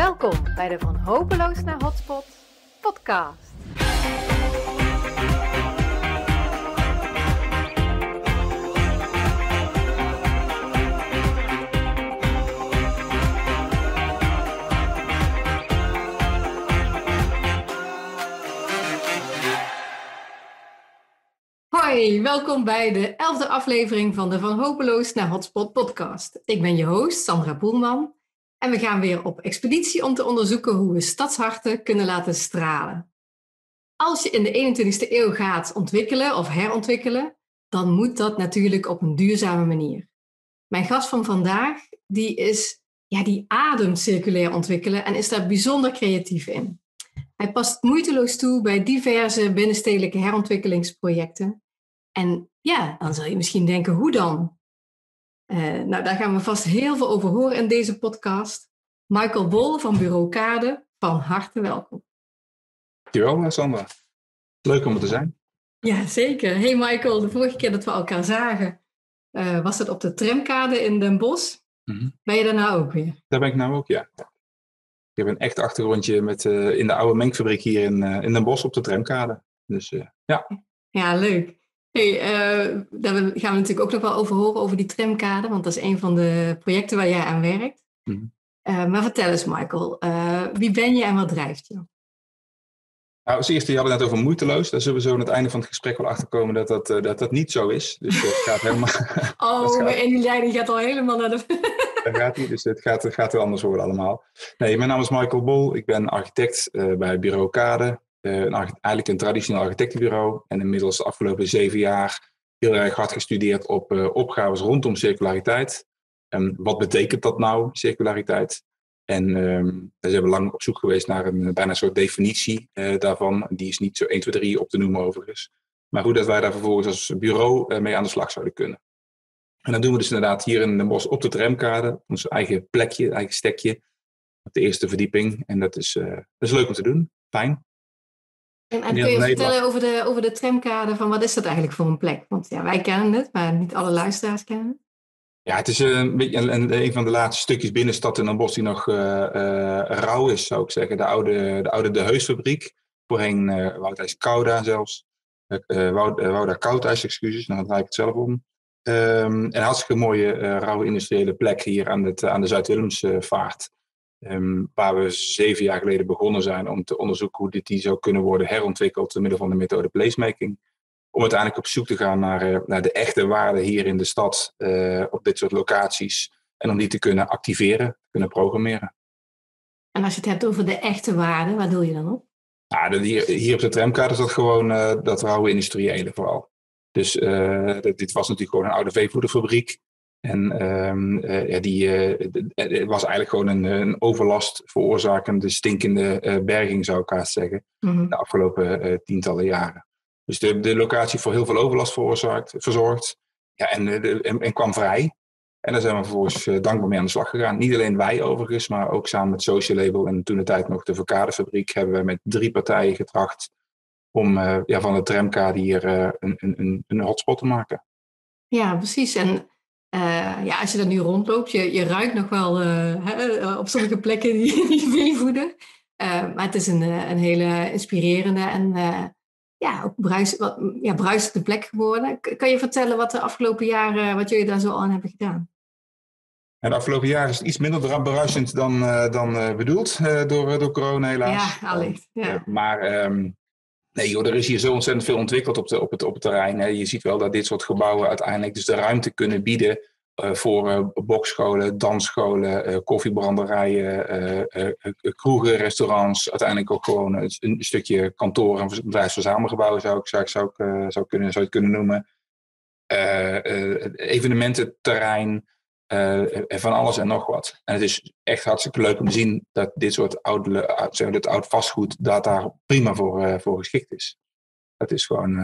Welkom bij de Van Hopeloos naar Hotspot podcast. Hoi, welkom bij de 11e aflevering van de Van Hopeloos naar Hotspot podcast. Ik ben je host, Sandra Boerman. En we gaan weer op expeditie om te onderzoeken hoe we stadsharten kunnen laten stralen. Als je in de 21ste eeuw gaat ontwikkelen of herontwikkelen, dan moet dat natuurlijk op een duurzame manier. Mijn gast van vandaag, die ademt circulair ontwikkelen en is daar bijzonder creatief in. Hij past moeiteloos toe bij diverse binnenstedelijke herontwikkelingsprojecten. En ja, dan zul je misschien denken, hoe dan? Daar gaan we vast heel veel over horen in deze podcast. Michael Bol van Bureau Kade, van harte welkom. Dankjewel, Sandra. Leuk om er te zijn. Ja, zeker. Hey Michael, de vorige keer dat we elkaar zagen, was het op de tramkade in Den Bosch. Mm-hmm. Ben je daar nou ook weer? Daar ben ik nou ook, ja. Ik heb een echt achtergrondje in de oude mengfabriek hier in Den Bosch op de tramkade. Dus ja. Ja, leuk. Hey, daar gaan we natuurlijk ook nog wel over horen, over die tramkade, want dat is een van de projecten waar jij aan werkt. Mm-hmm. Maar vertel eens, Michael, wie ben je en wat drijft je? Nou, als eerste, je had het net over moeiteloos. Daar zullen we zo aan het einde van het gesprek wel achterkomen dat niet zo is. Dus het gaat helemaal... En die leiding gaat al helemaal naar de... Daar gaat hij, dus het gaat wel anders worden allemaal. Nee, mijn naam is Michael Bol. Ik ben architect bij Bureau Kade. Eigenlijk een traditioneel architectenbureau. En inmiddels de afgelopen 7 jaar heel erg hard gestudeerd op opgaves rondom circulariteit. Wat betekent dat nou, circulariteit? En ze hebben lang op zoek geweest naar bijna een soort definitie daarvan. Die is niet zo 1, 2, 3 op te noemen overigens. Maar hoe dat wij daar vervolgens als bureau mee aan de slag zouden kunnen. En dat doen we dus inderdaad hier in Den Bosch op de tramkade. Ons eigen plekje, eigen stekje. Op de eerste verdieping. En dat is leuk om te doen. Fijn. En kun je vertellen over de tramkade, van wat is dat eigenlijk voor een plek? Want ja, wij kennen het, maar niet alle luisteraars kennen het. Ja, het is een beetje een van de laatste stukjes binnenstad in Den Bosch die nog rauw is, zou ik zeggen. De oude De Heusfabriek. Voorheen Woudijs Kouda zelfs. Wouda Koudijs, excuses, dan draai ik het zelf om. Een hartstikke mooie rauwe industriële plek hier aan de Zuid-Willemsvaart. Waar we 7 jaar geleden begonnen zijn om te onderzoeken hoe die zou kunnen worden herontwikkeld door middel van de methode placemaking. Om uiteindelijk op zoek te gaan naar de echte waarde hier in de stad op dit soort locaties. En om die te kunnen activeren, kunnen programmeren. En als je het hebt over de echte waarde, waar doe je dan op? Nou, hier op de tramkade is dat gewoon dat rauwe industriële vooral. Dus dit was natuurlijk gewoon een oude veevoederfabriek. En het was eigenlijk gewoon een overlast veroorzakende, stinkende berging, zou ik haast zeggen. Mm-hmm. De afgelopen tientallen jaren. Dus de locatie voor heel veel overlast verzorgd. Ja, en kwam vrij. En daar zijn we vervolgens dankbaar mee aan de slag gegaan. Niet alleen wij overigens, maar ook samen met Social Label en toen de tijd nog de Verkadefabriek hebben we met 3 partijen getracht om van de tramkade hier een hotspot te maken. Ja, precies. En als je daar nu rondloopt, je ruikt nog wel op sommige plekken die veevoeden. Maar het is een hele inspirerende en ook bruisende plek geworden. Kan je vertellen wat de afgelopen jaren, wat jullie daar zo aan hebben gedaan? En de afgelopen jaren is het iets minder bruisend dan bedoeld door corona helaas. Ja, allicht. Ja. Maar... Nee joh, er is hier zo ontzettend veel ontwikkeld op het terrein. Hè. Je ziet wel dat dit soort gebouwen uiteindelijk dus de ruimte kunnen bieden voor bokscholen, dansscholen, koffiebranderijen, kroegen, restaurants. Uiteindelijk ook gewoon een stukje kantoor en bedrijfsverzamelgebouwen zou je het kunnen noemen. Evenemententerrein, van alles en nog wat. En het is echt hartstikke leuk om te zien dat dit soort oud vastgoed daar prima voor geschikt is. Dat is gewoon,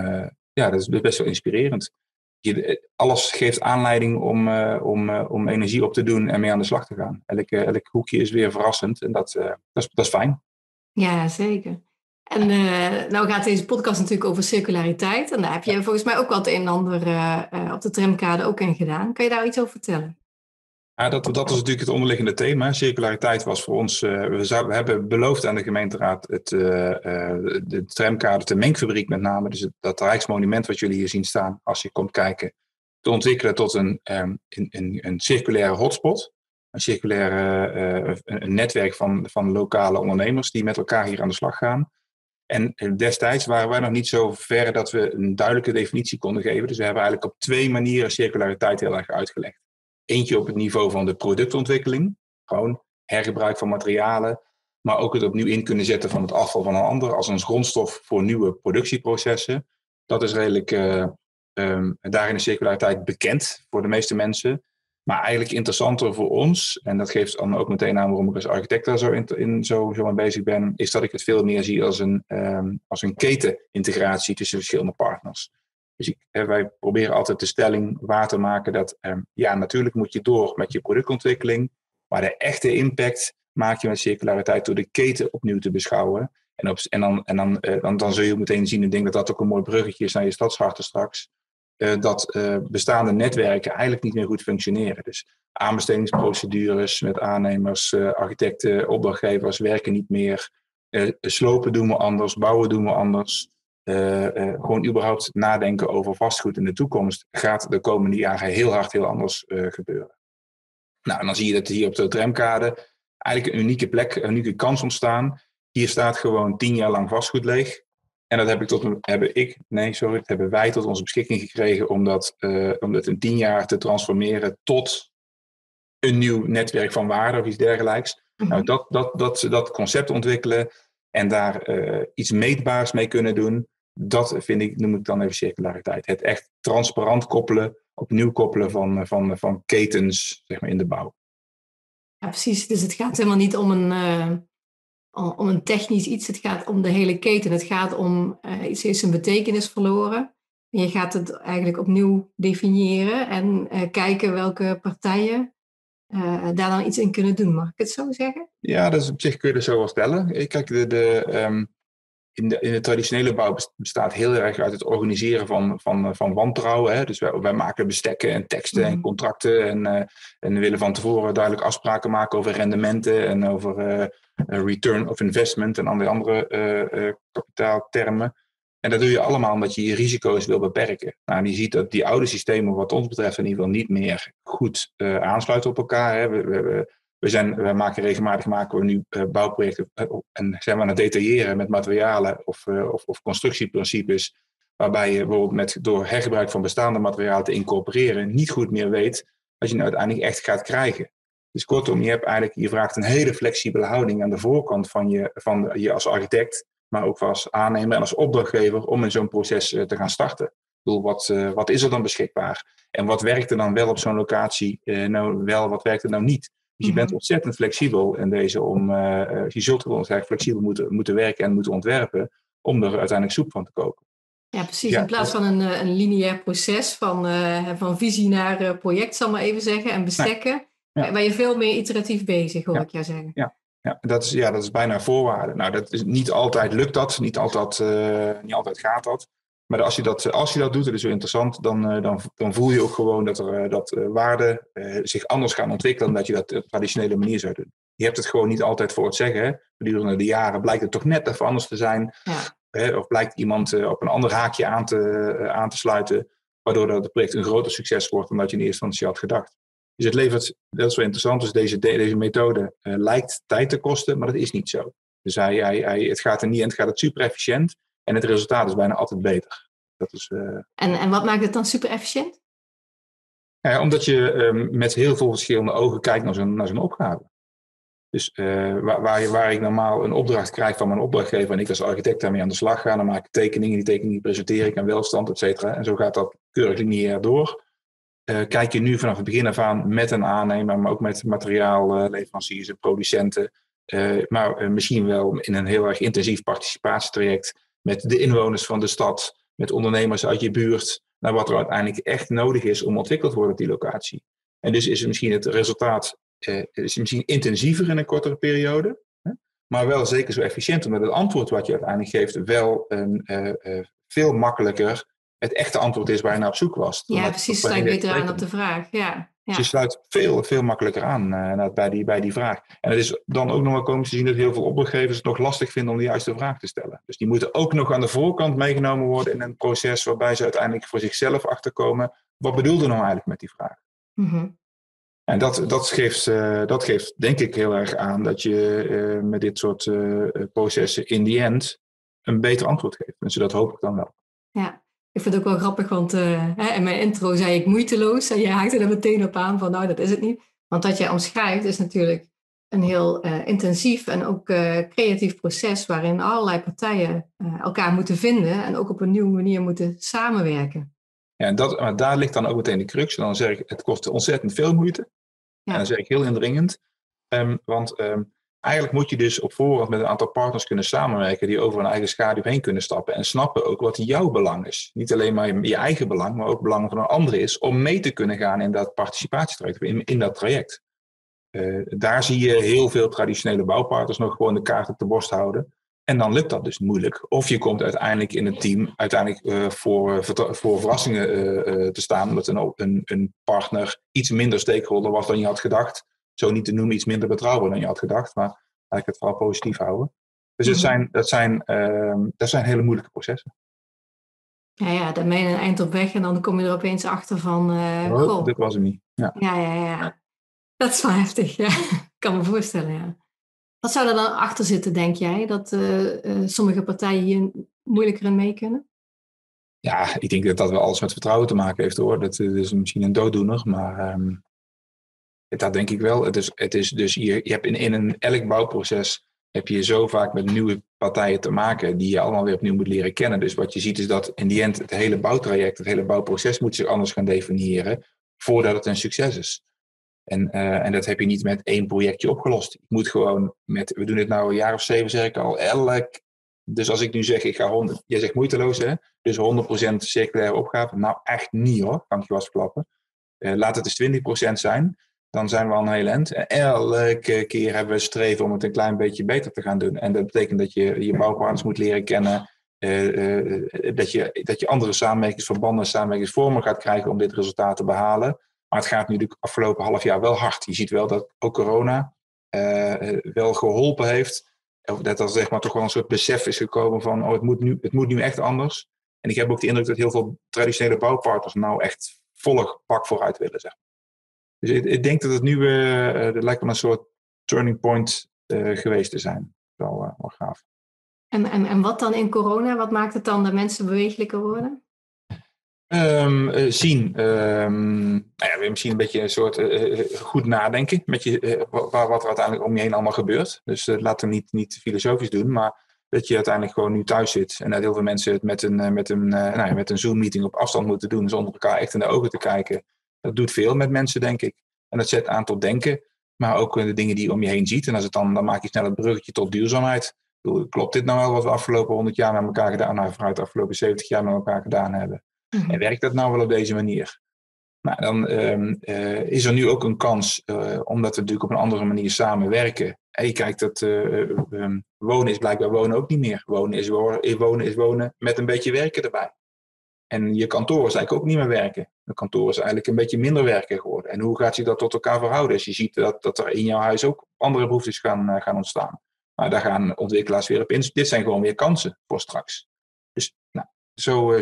dat is best wel inspirerend. Alles geeft aanleiding om energie op te doen en mee aan de slag te gaan. Elk hoekje is weer verrassend en dat is fijn. Ja, zeker. En nou gaat deze podcast natuurlijk over circulariteit. En daar heb je volgens mij ook wel het een en ander op de tramkade ook in gedaan. Kan je daar iets over vertellen? Ja, dat is natuurlijk het onderliggende thema. Circulariteit was voor ons, we hebben beloofd aan de gemeenteraad de tramkade, de mengfabriek met name, dus dat Rijksmonument wat jullie hier zien staan als je komt kijken, te ontwikkelen tot een circulaire hotspot. Een netwerk van lokale ondernemers die met elkaar hier aan de slag gaan. En destijds waren wij nog niet zo ver dat we een duidelijke definitie konden geven. Dus we hebben eigenlijk op 2 manieren circulariteit heel erg uitgelegd. Eentje op het niveau van de productontwikkeling. Gewoon hergebruik van materialen. Maar ook het opnieuw in kunnen zetten van het afval van een ander als een grondstof voor nieuwe productieprocessen. Dat is redelijk daarin de circulariteit bekend voor de meeste mensen. Maar eigenlijk interessanter voor ons, en dat geeft dan ook meteen aan waarom ik als architect daar zo mee bezig ben, is dat ik het veel meer zie als een ketenintegratie tussen verschillende partners. Dus wij proberen altijd de stelling waar te maken dat natuurlijk moet je door met je productontwikkeling, maar de echte impact maak je met circulariteit door de keten opnieuw te beschouwen. En dan zul je meteen zien, ik denk dat ook een mooi bruggetje is naar je stadsharten straks, dat bestaande netwerken eigenlijk niet meer goed functioneren. Dus aanbestedingsprocedures met aannemers, architecten, opdrachtgevers werken niet meer. Slopen doen we anders, bouwen doen we anders. Gewoon überhaupt nadenken over vastgoed in de toekomst gaat de komende jaren heel anders gebeuren. Nou, en dan zie je dat hier op de tramkade eigenlijk een unieke plek, een unieke kans ontstaan. Hier staat gewoon 10 jaar lang vastgoed leeg. En dat hebben wij tot onze beschikking gekregen om dat in 10 jaar te transformeren tot een nieuw netwerk van waarde of iets dergelijks. Mm-hmm. Nou, dat concept ontwikkelen en daar iets meetbaars mee kunnen doen, dat noem ik dan even circulariteit. Het echt transparant opnieuw koppelen van ketens, zeg maar, in de bouw. Ja, precies. Dus het gaat helemaal niet om een technisch iets. Het gaat om de hele keten. Het gaat om iets heeft zijn betekenis verloren. En je gaat het eigenlijk opnieuw definiëren en kijken welke partijen daar dan iets in kunnen doen. Mag ik het zo zeggen? Ja, dat is op zich kun je het zo wel stellen. Kijk, in de traditionele bouw bestaat heel erg uit het organiseren van wantrouwen. Hè? Dus wij maken bestekken en teksten en contracten en we willen van tevoren duidelijk afspraken maken over rendementen en over return of investment en andere kapitaaltermen. En dat doe je allemaal omdat je risico's wil beperken. Nou, en je ziet dat die oude systemen wat ons betreft in ieder geval niet meer goed aansluiten op elkaar. Hè? We maken regelmatig nu bouwprojecten en zijn we aan het detailleren met materialen of constructieprincipes, waarbij je bijvoorbeeld door hergebruik van bestaande materialen te incorporeren niet goed meer weet wat je nou uiteindelijk echt gaat krijgen. Dus kortom, je vraagt een hele flexibele houding aan de voorkant van je als architect, maar ook als aannemer en als opdrachtgever om in zo'n proces te gaan starten. Ik bedoel, wat is er dan beschikbaar? En wat werkt er dan wel op zo'n locatie? Wat werkt er nou niet? Dus je bent ontzettend flexibel in deze je zult gewoon flexibel moeten werken en moeten ontwerpen om er uiteindelijk soep van te koken. Ja, precies. In plaats van een lineair proces van visie naar project, zal ik maar even zeggen, en bestekken, ben je veel meer iteratief bezig, hoor ik jou zeggen. Ja, dat is bijna voorwaarde. Nou, dat is niet altijd lukt dat, niet altijd gaat dat. Maar als je dat doet, dat is zo interessant, dan voel je ook gewoon dat waarden zich anders gaan ontwikkelen dan dat je dat op traditionele manier zou doen. Je hebt het gewoon niet altijd voor het zeggen. Hè? Gedurende de jaren blijkt het toch net even anders te zijn. Ja. Of blijkt iemand op een ander haakje aan te sluiten, waardoor het project een groter succes wordt dan dat je in eerste instantie had gedacht. Dus het levert, dat is wel interessant, dus deze methode lijkt tijd te kosten, maar dat is niet zo. Dus het gaat er niet en het gaat super efficiënt en het resultaat is bijna altijd beter. Dat is, En wat maakt het dan super efficiënt? Omdat je met heel veel verschillende ogen kijkt naar zo'n opgave. Dus waar ik normaal een opdracht krijg van mijn opdrachtgever en ik als architect daarmee aan de slag ga, dan maak ik tekeningen, die tekeningen presenteer ik aan welstand, et cetera. En zo gaat dat keurig lineair door. Kijk je nu vanaf het begin af aan met een aannemer, maar ook met materiaalleveranciers en producenten. Maar misschien wel in een heel erg intensief participatietraject met de inwoners van de stad, met ondernemers uit je buurt, naar wat er uiteindelijk echt nodig is om ontwikkeld te worden op die locatie. En dus is misschien het resultaat misschien intensiever in een kortere periode, maar wel zeker zo efficiënt, omdat het antwoord wat je uiteindelijk geeft wel veel makkelijker het echte antwoord is waar je naar op zoek was. Ja, precies, sta ik beter aan op de vraag. Ja. Dus je sluit veel makkelijker aan bij die vraag. En het is dan ook nog wel komisch te zien dat heel veel opdrachtgevers het nog lastig vinden om de juiste vraag te stellen. Dus die moeten ook nog aan de voorkant meegenomen worden in een proces waarbij ze uiteindelijk voor zichzelf achterkomen. Wat bedoelde nou eigenlijk met die vraag? Mm-hmm. En dat geeft denk ik heel erg aan dat je met dit soort processen in the end een beter antwoord geeft. Dus dat hoop ik dan wel. Ja, ik vind het ook wel grappig, want in mijn intro zei ik moeiteloos. En jij haakte er meteen op aan van nou, dat is het niet. Want wat jij omschrijft is natuurlijk een heel intensief en ook creatief proces waarin allerlei partijen elkaar moeten vinden en ook op een nieuwe manier moeten samenwerken. Ja, en daar ligt dan ook meteen de crux. Dan zeg ik, het kost ontzettend veel moeite. Ja. En dan zeg ik heel indringend. Want eigenlijk moet je dus op voorhand met een aantal partners kunnen samenwerken die over hun eigen schaduw heen kunnen stappen en snappen ook wat jouw belang is. Niet alleen maar je eigen belang, maar ook het belang van een ander is om mee te kunnen gaan in dat participatietraject, in dat traject. Daar zie je heel veel traditionele bouwpartners nog gewoon de kaart op de borst houden. En dan lukt dat dus moeilijk. Of je komt uiteindelijk in het team voor verrassingen te staan. Omdat een partner iets minder stakeholder was dan je had gedacht. Zo niet te noemen, iets minder betrouwbaar dan je had gedacht. Maar laat ik het vooral positief houden. Dus dat zijn hele moeilijke processen. Ja, dan ben je een eind op weg en dan kom je er opeens achter van... goh. Dit was hem niet. Ja. Dat is wel heftig, ja. Ik kan me voorstellen, ja. Wat zou er dan achter zitten, denk jij? Dat sommige partijen hier moeilijker in mee kunnen? Ja, ik denk dat dat wel alles met vertrouwen te maken heeft, hoor. Dat is misschien een dooddoener, maar dat denk ik wel. Het is dus je hebt in elk bouwproces heb je zo vaak met nieuwe partijen te maken die je allemaal weer opnieuw moet leren kennen. Dus wat je ziet is dat in die end het hele bouwtraject, het hele bouwproces moet zich anders gaan definiëren voordat het een succes is. En dat heb je niet met één projectje opgelost. Je moet gewoon we doen dit nou een jaar of 7, zeg ik al, dus als ik nu zeg, ik ga 100, jij zegt moeiteloos, hè? Dus 100% circulaire opgave. Nou, echt niet, hoor, kan ik je wel verklappen. Laat het eens 20% zijn, dan zijn we al een heel eind. Elke keer hebben we streven om het een klein beetje beter te gaan doen. En dat betekent dat je je bouwpartners moet leren kennen, dat je andere samenwerkingsverbanden, samenwerkingsvormen gaat krijgen om dit resultaat te behalen. Maar het gaat nu de afgelopen half jaar wel hard. Je ziet wel dat ook corona wel geholpen heeft. Of dat er zeg maar toch wel een soort besef is gekomen van het moet nu echt anders. En ik heb ook de indruk dat heel veel traditionele bouwpartners nou echt volle bak vooruit willen, zeg. Dus ik denk dat het nu dat lijkt wel een soort turning point geweest te zijn. Wel gaaf. En wat dan in corona? Wat maakt het dan dat mensen bewegelijker worden? Zien. Weer misschien een beetje een soort goed nadenken. Wat er uiteindelijk om je heen allemaal gebeurt. Dus laat hem niet filosofisch doen. Maar dat je uiteindelijk gewoon nu thuis zit. En dat heel veel mensen het met een Zoom-meeting op afstand moeten doen. Zonder elkaar echt in de ogen te kijken. Dat doet veel met mensen, denk ik. En dat zet aan tot denken. Maar ook de dingen die je om je heen ziet. En als het dan maak je snel het bruggetje tot duurzaamheid. Klopt dit nou wel wat we afgelopen 100 jaar met elkaar gedaan hebben? Vooruit de afgelopen 70 jaar met elkaar gedaan hebben? Mm-hmm. En werkt dat nou wel op deze manier? Nou, dan is er nu ook een kans, omdat we natuurlijk op een andere manier samenwerken. En je kijkt dat wonen is blijkbaar wonen ook niet meer. Wonen is wonen met een beetje werken erbij. En je kantoor is eigenlijk ook niet meer werken. De kantoor is eigenlijk een beetje minder werken geworden. En hoe gaat zich dat tot elkaar verhouden? Als je ziet dat er in jouw huis ook andere behoeftes gaan ontstaan. Maar daar gaan ontwikkelaars weer op in. Dit zijn gewoon weer kansen voor straks. Dus zo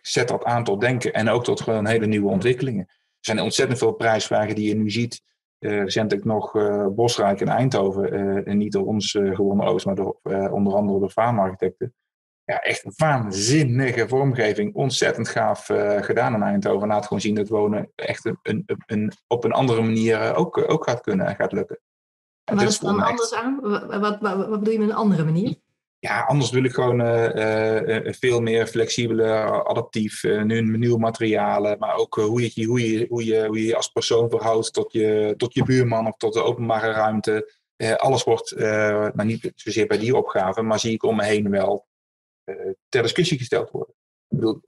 zet dat aan tot denken en ook tot gewoon hele nieuwe ontwikkelingen. Er zijn ontzettend veel prijsvragen die je nu ziet. Recentelijk nog Bosrijk in Eindhoven, en niet door ons gewonnen overigens, maar door, onder andere door Faam-architecten. Ja, echt een waanzinnige vormgeving. Ontzettend gaaf gedaan in Eindhoven. Laat gewoon zien dat wonen echt op een andere manier ook gaat kunnen en gaat lukken. Wat is er dan anders aan? Wat bedoel je met een andere manier? Ja, anders wil ik gewoon veel meer flexibeler, adaptief, nieuwe materialen. Maar ook hoe je als persoon verhoudt tot je buurman of tot de openbare ruimte. Alles wordt, niet zozeer bij die opgave, maar zie ik om me heen wel ter discussie gesteld worden. Ik bedoel,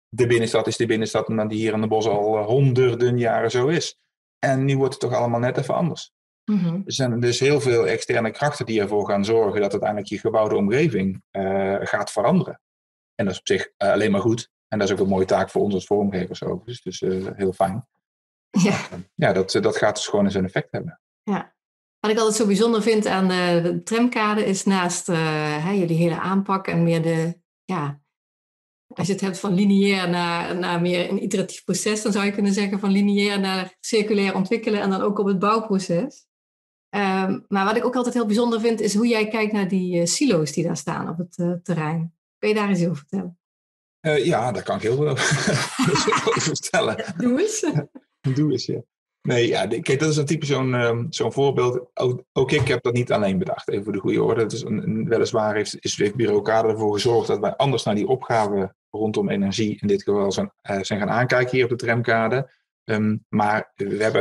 de binnenstad is de binnenstad omdat die hier in de bos al honderden jaren zo is. En nu wordt het toch allemaal net even anders. Mm-hmm. Er zijn dus heel veel externe krachten die ervoor gaan zorgen dat uiteindelijk je gebouwde omgeving gaat veranderen. En dat is op zich alleen maar goed. En dat is ook een mooie taak voor ons als vormgevers overigens. Dus heel fijn. Dat gaat dus gewoon zijn effect hebben. Ja. Wat ik altijd zo bijzonder vind aan de tramkade is naast jullie hele aanpak en meer als je het hebt van lineair naar meer een iteratief proces, dan zou je kunnen zeggen van lineair naar circulair ontwikkelen en dan ook op het bouwproces. Maar wat ik ook altijd heel bijzonder vind, is hoe jij kijkt naar die silo's die daar staan op het terrein. Kun je daar eens over vertellen? Daar kan ik heel veel over vertellen. Doe eens. Doe eens, ja. Nee, kijk, dat is een type zo'n voorbeeld. Ook ik heb dat niet alleen bedacht, even voor de goede orde. Dus weliswaar heeft Bureau Kade ervoor gezorgd dat wij anders naar die opgave rondom energie in dit geval zijn gaan aankijken hier op de tramkade. Maar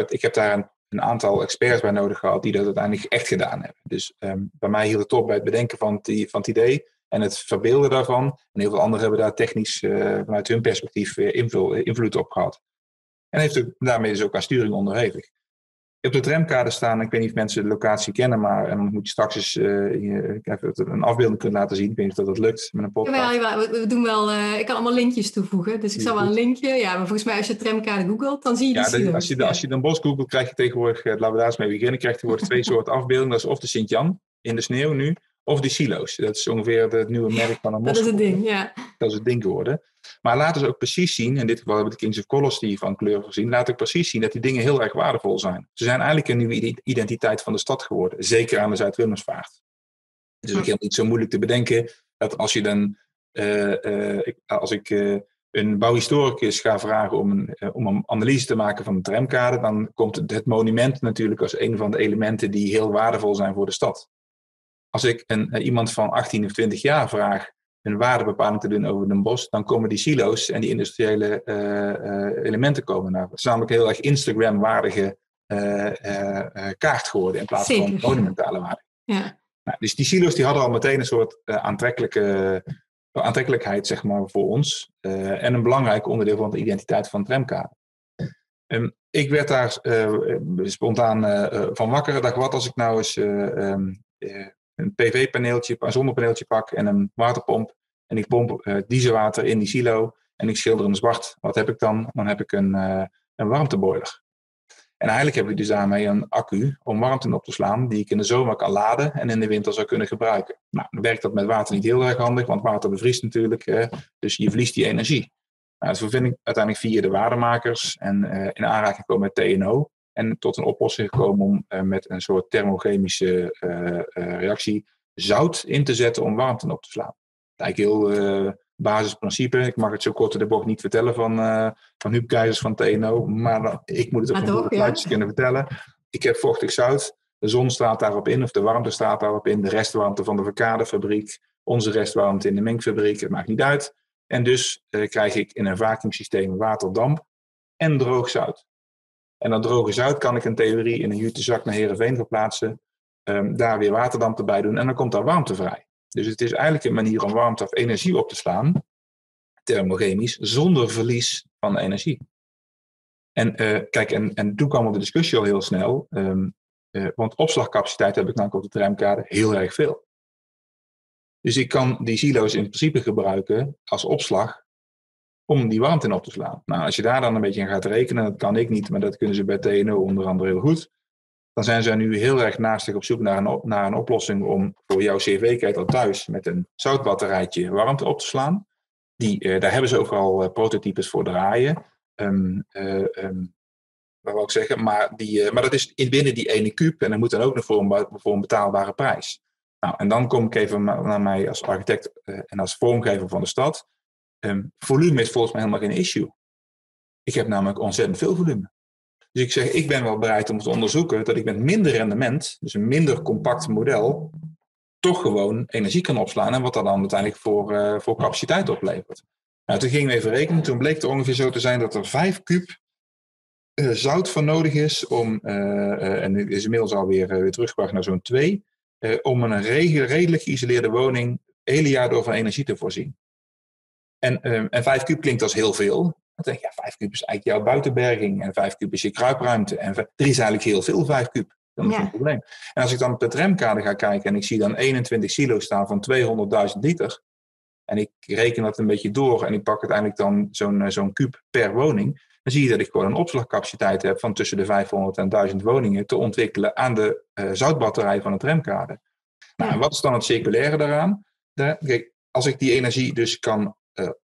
ik heb daar een aantal experts bij nodig gehad die dat uiteindelijk echt gedaan hebben. Dus bij mij hield het op bij het bedenken van het idee en het verbeelden daarvan. En heel veel anderen hebben daar technisch vanuit hun perspectief invloed op gehad. En daarmee dus ook aan sturing onderhevig. Op de tramkade staan, ik weet niet of mensen de locatie kennen, maar en dan moet je straks eens een afbeelding kunnen laten zien. Ik weet niet of dat lukt met een podcast. Jawel, we doen wel, ik kan allemaal linkjes toevoegen. Dus ik zal wel een linkje. Ja, maar volgens mij als je tramkade googelt, dan zie je die silo's. Als je Dan Bosch googelt, krijg je tegenwoordig, laten we daar eens mee beginnen, krijg je tegenwoordig 2 soorten afbeeldingen. Dat is of de Sint-Jan in de sneeuw nu, of die silo's. Dat is ongeveer het nieuwe merk van een mos. Dat is het ding, ja. Dat is het ding geworden. Maar laten ze ook precies zien, in dit geval hebben we de Kings of Colors die van kleur gezien, laat ik precies zien dat die dingen heel erg waardevol zijn. Ze zijn eigenlijk een nieuwe identiteit van de stad geworden, zeker aan de Zuid-Willemsvaart. Het is ook helemaal niet zo moeilijk te bedenken dat als je dan, als ik een bouwhistoricus ga vragen om een analyse te maken van de tramkade, dan komt het monument natuurlijk als een van de elementen die heel waardevol zijn voor de stad. Als ik iemand van 18 of 20 jaar vraag een waardebepaling te doen over Den Bosch, dan komen die silo's en die industriële elementen komen naar. Het is namelijk een heel erg Instagram-waardige kaart geworden in plaats van monumentale waarde. Ja. Nou, dus die silo's die hadden al meteen een soort aantrekkelijkheid zeg maar, voor ons en een belangrijk onderdeel van de identiteit van de tramkade. Ik werd daar spontaan van wakker. Dacht, wat als ik nou eens een PV-paneeltje, een zonnepaneeltje pak en een waterpomp. En ik pomp dieselwater in die silo en ik schilder hem zwart. Wat heb ik dan? Dan heb ik een warmteboiler. En eigenlijk heb ik dus daarmee een accu om warmte op te slaan die ik in de zomer kan laden en in de winter zou kunnen gebruiken. Nou, dan werkt dat met water niet heel erg handig, want water bevriest natuurlijk. Dus je verliest die energie. Nou, dus vind ik uiteindelijk via de waardemakers en in aanraking gekomen met TNO. En tot een oplossing gekomen om met een soort thermochemische reactie zout in te zetten om warmte op te slaan. Eigenlijk heel basisprincipe. Ik mag het zo kort in de bocht niet vertellen van Huub Keizers van TNO. Maar ik moet het ook nog een kunnen vertellen. Ik heb vochtig zout. De zon staat daarop in of de warmte staat daarop in. De restwarmte van de verkadefabriek. Onze restwarmte in de mengfabriek. Het maakt niet uit. En dus krijg ik in een vacuümsysteem waterdamp en droog zout. En dat droge zout kan ik in theorie in een jute zak naar Heerenveen verplaatsen. Daar weer waterdamp erbij doen en dan komt daar warmte vrij. Dus het is eigenlijk een manier om warmte of energie op te slaan, thermochemisch, zonder verlies van energie. En kijk, en toen kwam de discussie al heel snel, want opslagcapaciteit heb ik namelijk op de tramkade heel erg veel. Dus ik kan die silo's in principe gebruiken als opslag om die warmte in op te slaan. Nou, als je daar dan een beetje aan gaat rekenen, dat kan ik niet, maar dat kunnen ze bij TNO onder andere heel goed. Dan zijn ze nu heel erg naastig op zoek naar een oplossing om voor jouw cv-ketel thuis met een zoutbatterijtje warmte op te slaan. Daar hebben ze ook al prototypes voor draaien. Wat wil ik zeggen? Maar dat is binnen die ene kuub en dat moet dan ook nog voor een betaalbare prijs. Nou, en dan kom ik even naar mij als architect en als vormgever van de stad. Volume is volgens mij helemaal geen issue. Ik heb namelijk ontzettend veel volume. Dus ik zeg, ik ben wel bereid om te onderzoeken dat ik met minder rendement, dus een minder compact model, toch gewoon energie kan opslaan en wat dat dan uiteindelijk voor capaciteit oplevert. Nou, toen gingen we even rekenen. Toen bleek het ongeveer zo te zijn dat er 5 kuub zout voor nodig is om, en het is inmiddels alweer teruggebracht naar zo'n 2, om een redelijk geïsoleerde woning het hele jaar door van energie te voorzien. En 5 kuub klinkt als heel veel. Dan denk je, 5 kuub is eigenlijk jouw buitenberging. En 5 kuub is je kruipruimte. En er is eigenlijk heel veel 5 kuub. Dat is een probleem. En als ik dan op de tramkade ga kijken en ik zie dan 21 silo's staan van 200.000 liter. En ik reken dat een beetje door en ik pak uiteindelijk dan zo'n kuub per woning. dan zie je dat ik gewoon een opslagcapaciteit heb van tussen de 500 en 1000 woningen te ontwikkelen aan de zoutbatterij van het tramkade. Nou, en wat is dan het circulaire daaraan? Kijk, als ik die energie dus kan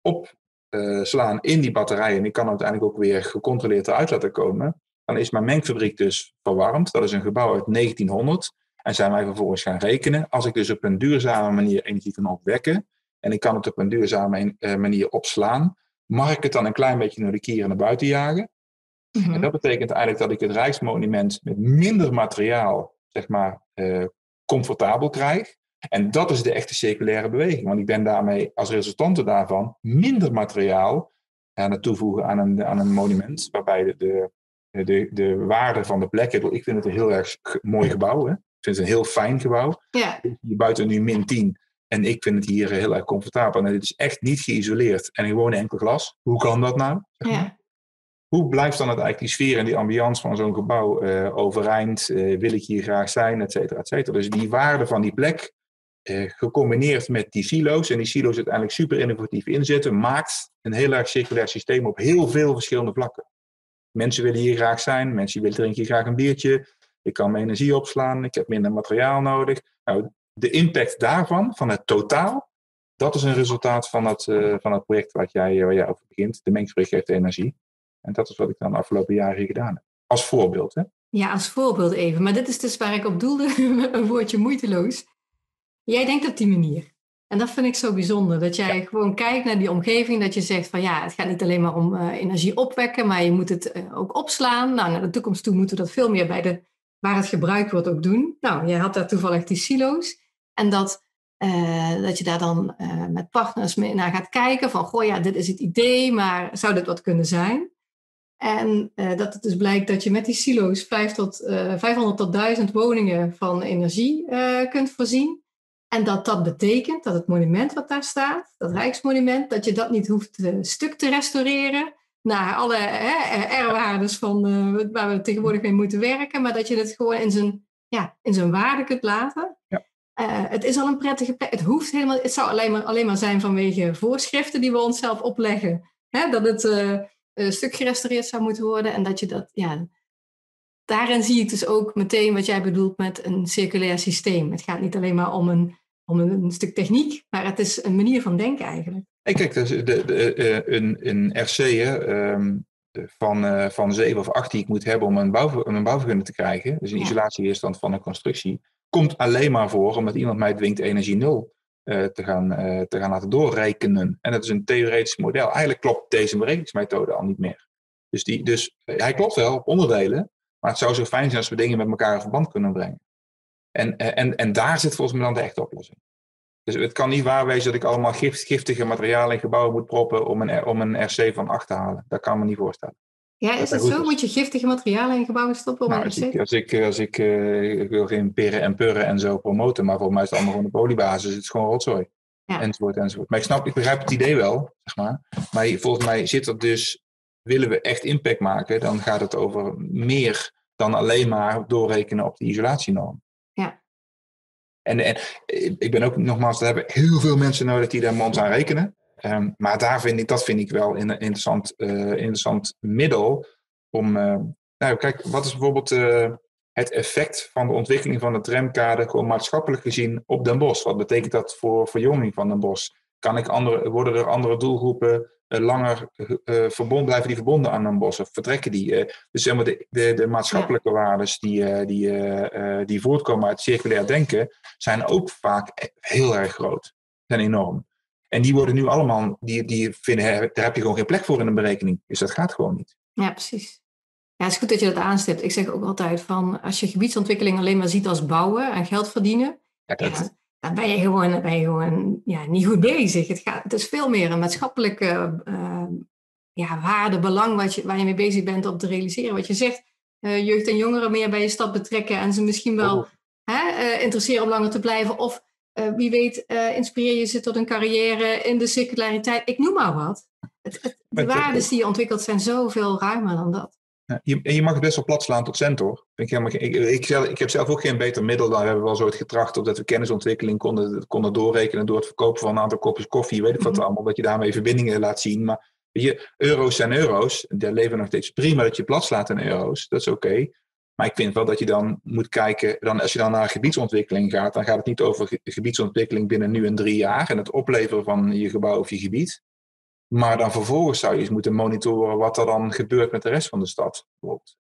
opslaan in die batterij en ik kan uiteindelijk ook weer gecontroleerd eruit laten komen, dan is mijn mengfabriek dus verwarmd. Dat is een gebouw uit 1900. En zijn wij vervolgens gaan rekenen. Als ik dus op een duurzame manier energie kan opwekken en ik kan het op een duurzame manier opslaan, mag ik het dan een klein beetje naar de kieren naar buiten jagen. Mm-hmm. En dat betekent eigenlijk dat ik het Rijksmonument met minder materiaal, zeg maar, comfortabel krijg. En dat is de echte circulaire beweging. Want ik ben daarmee als resultante daarvan minder materiaal aan het toevoegen aan een monument, waarbij de waarde van de plek, ik vind het een heel erg mooi gebouw. Hè? Ik vind het een heel fijn gebouw. Ja. Hier buiten nu -10. En ik vind het hier heel erg comfortabel. En het is echt niet geïsoleerd. En gewoon enkel glas. Hoe kan dat nou? Zeg maar. Ja. Hoe blijft dan eigenlijk die sfeer en die ambiance van zo'n gebouw overeind? Wil ik hier graag zijn? Et cetera, et cetera. Dus die waarde van die plek, gecombineerd met die silo's. En die silo's uiteindelijk super innovatief inzetten. Maakt een heel erg circulair systeem op heel veel verschillende vlakken. Mensen willen hier graag zijn. Mensen willen drinken hier graag een biertje. Ik kan mijn energie opslaan. Ik heb minder materiaal nodig. Nou, de impact daarvan, van het totaal, dat is een resultaat van het project waar jij over begint. De mengfabriek geeft energie. En dat is wat ik dan de afgelopen jaren hier gedaan heb. Als voorbeeld, hè? Ja, als voorbeeld even. Maar dit is dus waar ik op doelde, een woordje moeiteloos. Jij denkt op die manier. En dat vind ik zo bijzonder. Dat jij gewoon kijkt naar die omgeving. Dat je zegt van ja, het gaat niet alleen maar om energie opwekken. Maar je moet het ook opslaan. Nou, naar de toekomst toe moeten we dat veel meer bij waar het gebruikt wordt ook doen. Nou, jij had daar toevallig die silo's. En dat je daar dan met partners mee naar gaat kijken. Van goh ja, dit is het idee. Maar zou dit wat kunnen zijn? En dat het dus blijkt dat je met die silo's 500 tot 1000 woningen van energie kunt voorzien. En dat betekent dat het monument wat daar staat, dat Rijksmonument, dat je dat niet hoeft stuk te restaureren naar alle R-waardes van waar we tegenwoordig mee moeten werken, maar dat je het gewoon in zijn waarde kunt laten. Ja. Het is al een prettige plek. Het zou alleen maar zijn vanwege voorschriften die we onszelf opleggen. Hè, dat het een stuk gerestaureerd zou moeten worden en dat je dat, daarin zie ik dus ook meteen wat jij bedoelt met een circulair systeem. Het gaat niet alleen maar om een stuk techniek, maar het is een manier van denken eigenlijk. En kijk, dus een RC van 7 of 8 die ik moet hebben om een bouwvergunning te krijgen, dus een isolatieweerstand van een constructie, komt alleen maar voor omdat iemand mij dwingt energie 0 te gaan laten doorrekenen. En dat is een theoretisch model. Eigenlijk klopt deze berekeningsmethode al niet meer. Dus hij klopt wel op onderdelen, maar het zou zo fijn zijn als we dingen met elkaar in verband kunnen brengen. En daar zit volgens mij dan de echte oplossing. Dus het kan niet waar wezen dat ik allemaal giftige materialen in gebouwen moet proppen om een RC van 8 te halen. Dat kan me niet voorstellen. Ja, is het zo? Moet je giftige materialen in gebouwen stoppen om een RC? Als ik wil geen peren en purren en zo promoten, maar volgens mij is het allemaal gewoon op oliebasis. Het is gewoon rotzooi. Ja. Enzovoort. Maar ik begrijp het idee wel, zeg maar. Maar volgens mij zit er dus, willen we echt impact maken, dan gaat het over meer dan alleen maar doorrekenen op de isolatienorm. Ja. En ik ben ook, nogmaals, daar hebben heel veel mensen nodig die daar ons aan rekenen. Maar dat vind ik wel een interessant middel om... kijk, wat is bijvoorbeeld het effect van de ontwikkeling van de tramkade gewoon maatschappelijk gezien op Den Bosch? Wat betekent dat voor verjonging van Den Bosch? Worden er andere doelgroepen langer blijven die verbonden aan Den Bosch? Of vertrekken die? Dus zeg maar de maatschappelijke waardes die voortkomen uit circulair denken zijn ook vaak heel erg groot. Zijn enorm. En die worden nu allemaal, die vinden, daar heb je gewoon geen plek voor in een berekening. Dus dat gaat gewoon niet. Ja, precies. Ja, het is goed dat je dat aanstipt. Ik zeg ook altijd van, als je gebiedsontwikkeling alleen maar ziet als bouwen en geld verdienen, dan ben je gewoon niet goed bezig. Het is veel meer een maatschappelijke waarde, belang waar je mee bezig bent om te realiseren. Wat je zegt, jeugd en jongeren meer bij je stad betrekken en ze misschien wel interesseren om langer te blijven. Of wie weet, inspireer je ze tot een carrière in de circulariteit. Ik noem maar wat. De waarden die je ontwikkelt zijn zoveel ruimer dan dat. Ja, je mag het best wel plat slaan tot cent, hoor. Ik heb zelf ook geen beter middel. Dan hebben we wel zo het getracht op dat we kennisontwikkeling konden doorrekenen door het verkopen van een aantal kopjes koffie. Weet ik wat allemaal, dat je daarmee verbindingen laat zien. Maar Euro's zijn euro's. Die leven nog steeds prima dat je plat slaat in euro's. Dat is oké. Maar ik vind wel dat je dan moet kijken, als je dan naar gebiedsontwikkeling gaat, dan gaat het niet over gebiedsontwikkeling binnen nu en 3 jaar en het opleveren van je gebouw of je gebied. Maar dan vervolgens zou je eens moeten monitoren wat er dan gebeurt met de rest van de stad.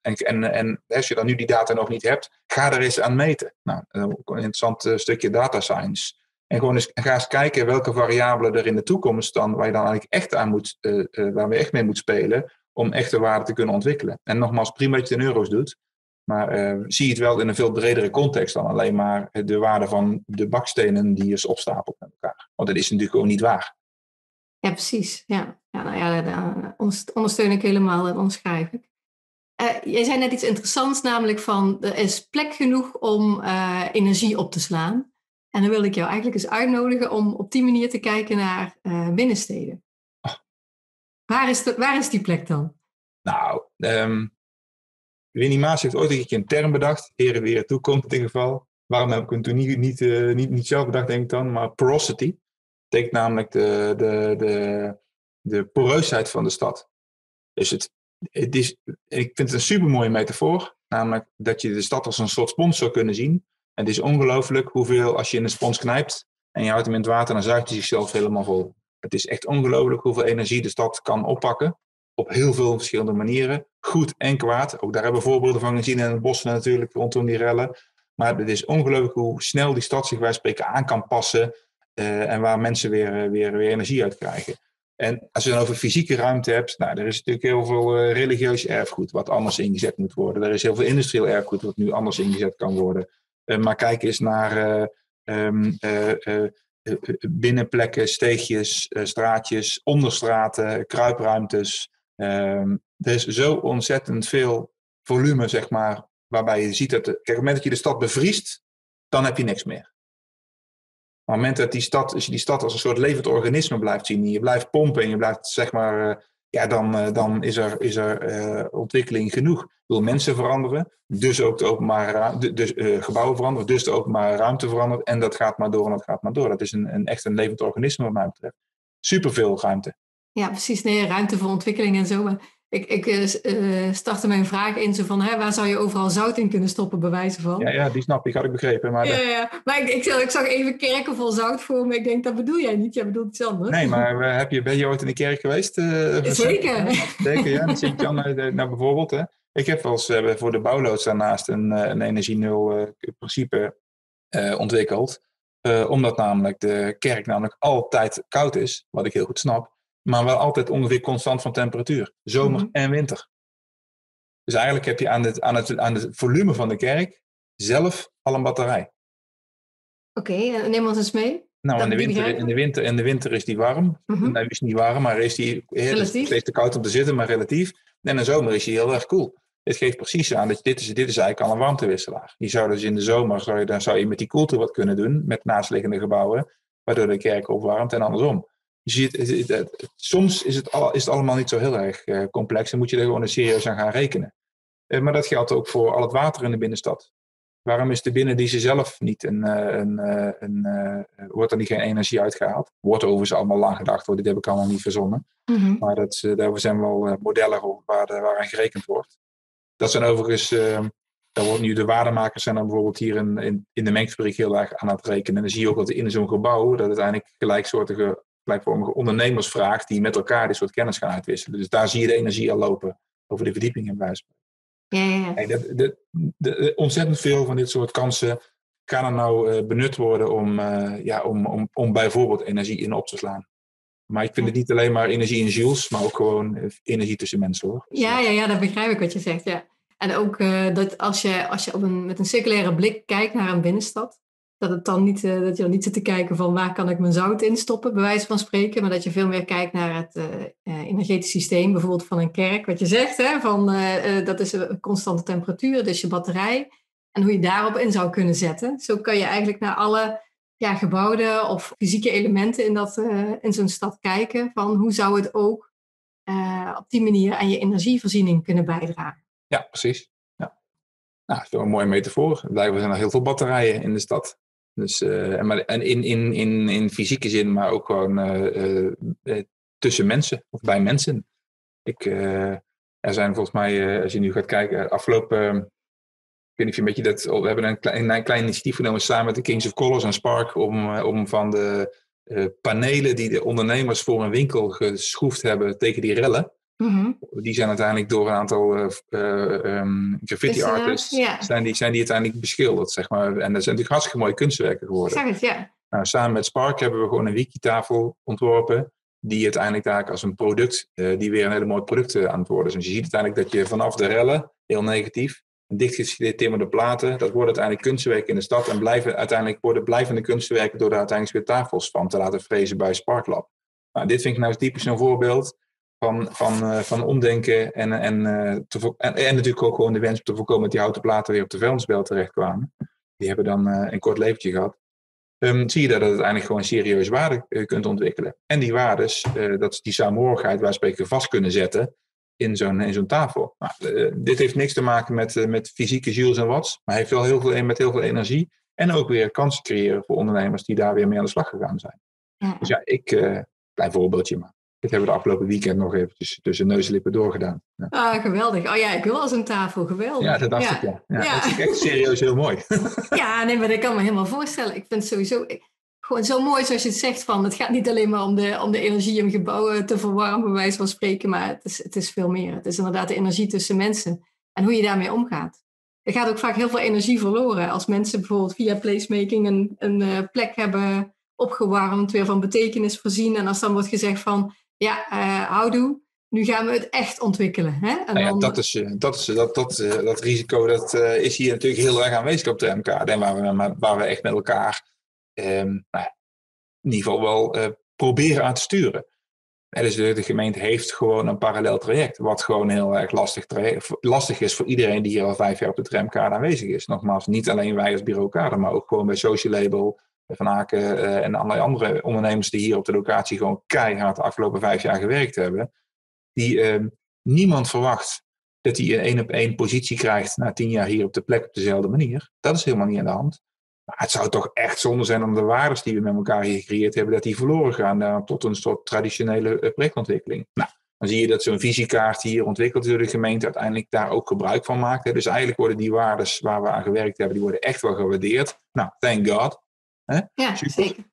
En als je dan nu die data nog niet hebt, ga er eens aan meten. Nou, een interessant stukje data science. En gewoon ga eens kijken welke variabelen er in de toekomst dan, waar je dan eigenlijk echt aan moet, waar we echt mee moet spelen, om echte waarde te kunnen ontwikkelen. En nogmaals, prima dat je het in euro's doet. Maar zie het wel in een veel bredere context dan alleen maar de waarde van de bakstenen die je opstapelt met elkaar. Want dat is natuurlijk gewoon niet waar. Ja, precies. Ja. Nou ja, daar ondersteun ik helemaal en onderschrijf ik. Jij zei net iets interessants, namelijk van er is plek genoeg om energie op te slaan. En dan wil ik jou eigenlijk eens uitnodigen om op die manier te kijken naar binnensteden. Oh. Waar is die plek dan? Nou, Winnie Maas heeft ooit een keer een term bedacht. Heren weer toekomt in ieder geval. Waarom heb ik hem toen niet zelf bedacht, denk ik dan. Maar porosity. Dat betekent namelijk de poreusheid van de stad. Dus ik vind het een supermooie metafoor. Namelijk dat je de stad als een soort spons zou kunnen zien. En het is ongelooflijk hoeveel, als je in een spons knijpt en je houdt hem in het water, dan zuigt hij zichzelf helemaal vol. Het is echt ongelooflijk hoeveel energie de stad kan oppakken. Op heel veel verschillende manieren. Goed en kwaad. Ook daar hebben we voorbeelden van gezien in het bos natuurlijk, rondom die rellen. Maar het is ongelooflijk hoe snel die stad zich bij spreken aan kan passen. En waar mensen weer energie uit krijgen. En als je dan over fysieke ruimte hebt, nou, er is natuurlijk heel veel religieus erfgoed wat anders ingezet moet worden. Er is heel veel industrieel erfgoed wat nu anders ingezet kan worden. Maar kijk eens naar binnenplekken, steegjes, straatjes, onderstraten, kruipruimtes. Er is zo ontzettend veel volume, zeg maar, waarbij je ziet dat... Kijk, op het moment dat je de stad bevriest, dan heb je niks meer. Maar op het moment dat als je die stad als een soort levend organisme blijft zien, en je blijft pompen en je blijft, zeg maar, dan is er ontwikkeling genoeg. Ik bedoel, mensen veranderen, dus ook de openbare gebouwen veranderen, dus de openbare ruimte verandert. En dat gaat maar door en dat gaat maar door. Dat is echt een levend organisme wat mij betreft. Superveel ruimte. Ja, precies. Nee, ruimte voor ontwikkeling en zo. Maar ik startte mijn vraag in zo van, waar zou je overal zout in kunnen stoppen, bij wijze van? Ja, die snap ik, had ik begrepen. Maar maar ik zag even kerken vol zout voor me. Ik denk, dat bedoel jij niet. Jij bedoelt iets anders. Nee, maar ben je ooit in de kerk geweest? Zeker. Zeker, ja. Dat Sint-Jan, nou bijvoorbeeld. Hè. Ik heb wel eens voor de bouwloods daarnaast een energie-nul principe ontwikkeld. Omdat namelijk de kerk namelijk altijd koud is, wat ik heel goed snap. Maar wel altijd ongeveer constant van temperatuur. Zomer en winter. Dus eigenlijk heb je aan het volume van de kerk zelf al een batterij. Oké, neem ons eens mee. Nou, in de winter is die warm. Nou, die is niet warm, maar is die steeds te koud om te zitten, maar relatief. En in de zomer is die heel erg koel. Het geeft precies aan dat dit is eigenlijk al een warmtewisselaar. Je zou dus in de zomer zou je met die koelte wat kunnen doen, met naastliggende gebouwen, waardoor de kerk opwarmt en andersom. Soms is het allemaal niet zo heel erg complex en moet je er gewoon serieus aan gaan rekenen. Maar dat geldt ook voor al het water in de binnenstad. Waarom is de binnendiensten zelf niet wordt er niet geen energie uitgehaald? Wordt overigens allemaal lang gedacht, dit heb ik allemaal niet verzonnen. Maar daar zijn wel modellen op waaraan gerekend wordt. Dat zijn overigens, daar wordt nu de waardemakers zijn dan bijvoorbeeld hier in de mengfabriek heel erg aan het rekenen. En dan zie je ook dat in zo'n gebouw dat uiteindelijk gelijkvormige ondernemers vraagt die met elkaar dit soort kennis gaan uitwisselen. Dus daar zie je de energie al lopen over de verdieping in wijze van. Ja. Ontzettend veel van dit soort kansen kan er nou benut worden om bijvoorbeeld energie in op te slaan. Maar ik vind het niet alleen maar energie in joules, maar ook gewoon energie tussen mensen, hoor. Ja, dat begrijp ik wat je zegt, ja. En ook dat als je met een circulaire blik kijkt naar een binnenstad, dat je dan niet zit te kijken van waar kan ik mijn zout instoppen, bij wijze van spreken, maar dat je veel meer kijkt naar het energetisch systeem, bijvoorbeeld van een kerk, wat je zegt, hè, dat is een constante temperatuur, dus je batterij, en hoe je daarop in zou kunnen zetten. Zo kan je eigenlijk naar alle gebouwde of fysieke elementen in zo'n stad kijken, van hoe zou het ook op die manier aan je energievoorziening kunnen bijdragen. Ja, precies. Ja. Nou, dat is wel een mooie metafoor. Blijkbaar zijn er heel veel batterijen in de stad. Dus, en in fysieke zin, maar ook gewoon tussen mensen of bij mensen. Er zijn volgens mij, als je nu gaat kijken, afgelopen... Ik weet niet of je een beetje dat... We hebben een klein initiatief genomen samen met de Kings of Colors en Spark om van de panelen die de ondernemers voor een winkel geschroefd hebben tegen die rellen. Mm-hmm. Die zijn uiteindelijk door een aantal graffiti artists zijn die uiteindelijk beschilderd, zeg maar. En dat zijn natuurlijk hartstikke mooie kunstwerken geworden. Zeg het, ja. Nou, samen met Spark hebben we gewoon een wiki-tafel ontworpen die uiteindelijk eigenlijk als een product, die weer een hele mooi product aan het worden is. Dus je ziet uiteindelijk dat je vanaf de rellen, heel negatief, dichtgetimmerde platen, dat worden uiteindelijk kunstwerken in de stad en worden blijvende kunstwerken door daar uiteindelijk weer tafels van te laten frezen bij Spark Lab. Nou, dit vind ik nou typisch zo'n voorbeeld van omdenken en natuurlijk ook gewoon de wens om te voorkomen dat die houten platen weer op de vuilnisbelt terechtkwamen. Die hebben dan een kort leventje gehad. Zie je dat het uiteindelijk gewoon serieuze waarde kunt ontwikkelen. En die waardes, dat is die saamhorigheid waar we spreken vast kunnen zetten in zo'n tafel. Nou, dit heeft niks te maken met fysieke joules en watts, maar heeft wel heel veel energie en ook weer kansen creëren voor ondernemers die daar weer mee aan de slag gegaan zijn. Ja. Dus ja, klein voorbeeldje maar. Dit hebben we de afgelopen weekend nog even tussen neus en lippen doorgedaan. Ja. Ah, geweldig. Oh ja, ik wil als een tafel. Geweldig. Ja, dat dacht ik, ja. Dat is echt serieus heel mooi. Ja, nee, maar dat kan me helemaal voorstellen. Ik vind het sowieso gewoon zo mooi zoals je het zegt. Het gaat niet alleen maar om de energie om gebouwen te verwarmen, bij wijze van spreken. Maar het is veel meer. Het is inderdaad de energie tussen mensen. En hoe je daarmee omgaat. Er gaat ook vaak heel veel energie verloren. Als mensen bijvoorbeeld via placemaking een plek hebben opgewarmd, weer van betekenis voorzien. En als dan wordt gezegd van... Ja, houdoe, nu gaan we het echt ontwikkelen. Hè? En dan... dat risico dat is hier natuurlijk heel erg aanwezig op de MKAD. En waar we echt met elkaar in ieder geval wel proberen aan te sturen. Dus de gemeente heeft gewoon een parallel traject. Wat gewoon heel erg lastig is voor iedereen die hier al 5 jaar op de tramkade aanwezig is. Nogmaals, niet alleen wij als bureau Kade, maar ook gewoon bij Social Label... Van Aken en allerlei andere ondernemers die hier op de locatie gewoon keihard de afgelopen 5 jaar gewerkt hebben. Die niemand verwacht dat hij een 1-op-1 positie krijgt na 10 jaar hier op de plek op dezelfde manier. Dat is helemaal niet aan de hand. Maar het zou toch echt zonde zijn om de waardes die we met elkaar hier gecreëerd hebben, dat die verloren gaan tot een soort traditionele projectontwikkeling. Nou, dan zie je dat zo'n visiekaart hier ontwikkeld door de gemeente uiteindelijk daar ook gebruik van maakt. Dus eigenlijk worden die waardes waar we aan gewerkt hebben, die worden echt wel gewaardeerd. Nou, thank God. Ja, super. Zeker.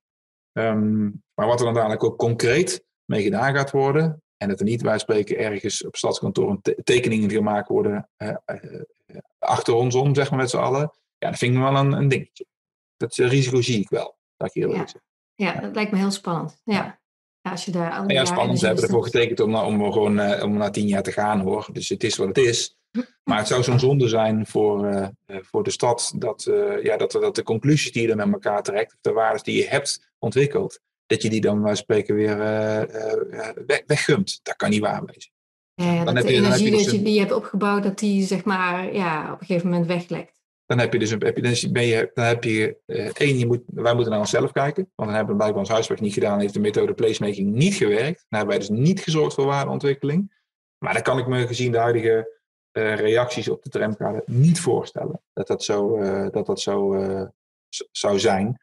Maar wat er dan dadelijk ook concreet mee gedaan gaat worden, en dat er niet, wij spreken, ergens op stadskantoor tekeningen gemaakt worden achter ons om, zeg maar met z'n allen, ja, dat vind ik wel een dingetje. Dat risico zie ik wel, dat ik hier wil zeggen. Ja, dat lijkt me heel spannend. Ja. Als je daar spannend. Ze hebben ervoor getekend om na 10 jaar te gaan, hoor. Dus het is wat het is. Maar het zou zo'n zonde zijn voor de stad dat de conclusies die je dan met elkaar trekt, of de waarden die je hebt ontwikkeld, dat je die dan bij spreken weer weggumt. Dat kan niet waar wezen. Ja, dan heb je, de energie die je hebt opgebouwd, dat die zeg maar op een gegeven moment weglekt. Dan heb je wij moeten naar onszelf kijken, want dan hebben we blijkbaar ons huiswerk niet gedaan, heeft de methode placemaking niet gewerkt. Dan hebben wij dus niet gezorgd voor waardeontwikkeling. Maar dan kan ik me gezien de huidige reacties op de tramkade niet voorstellen dat zo zou zijn.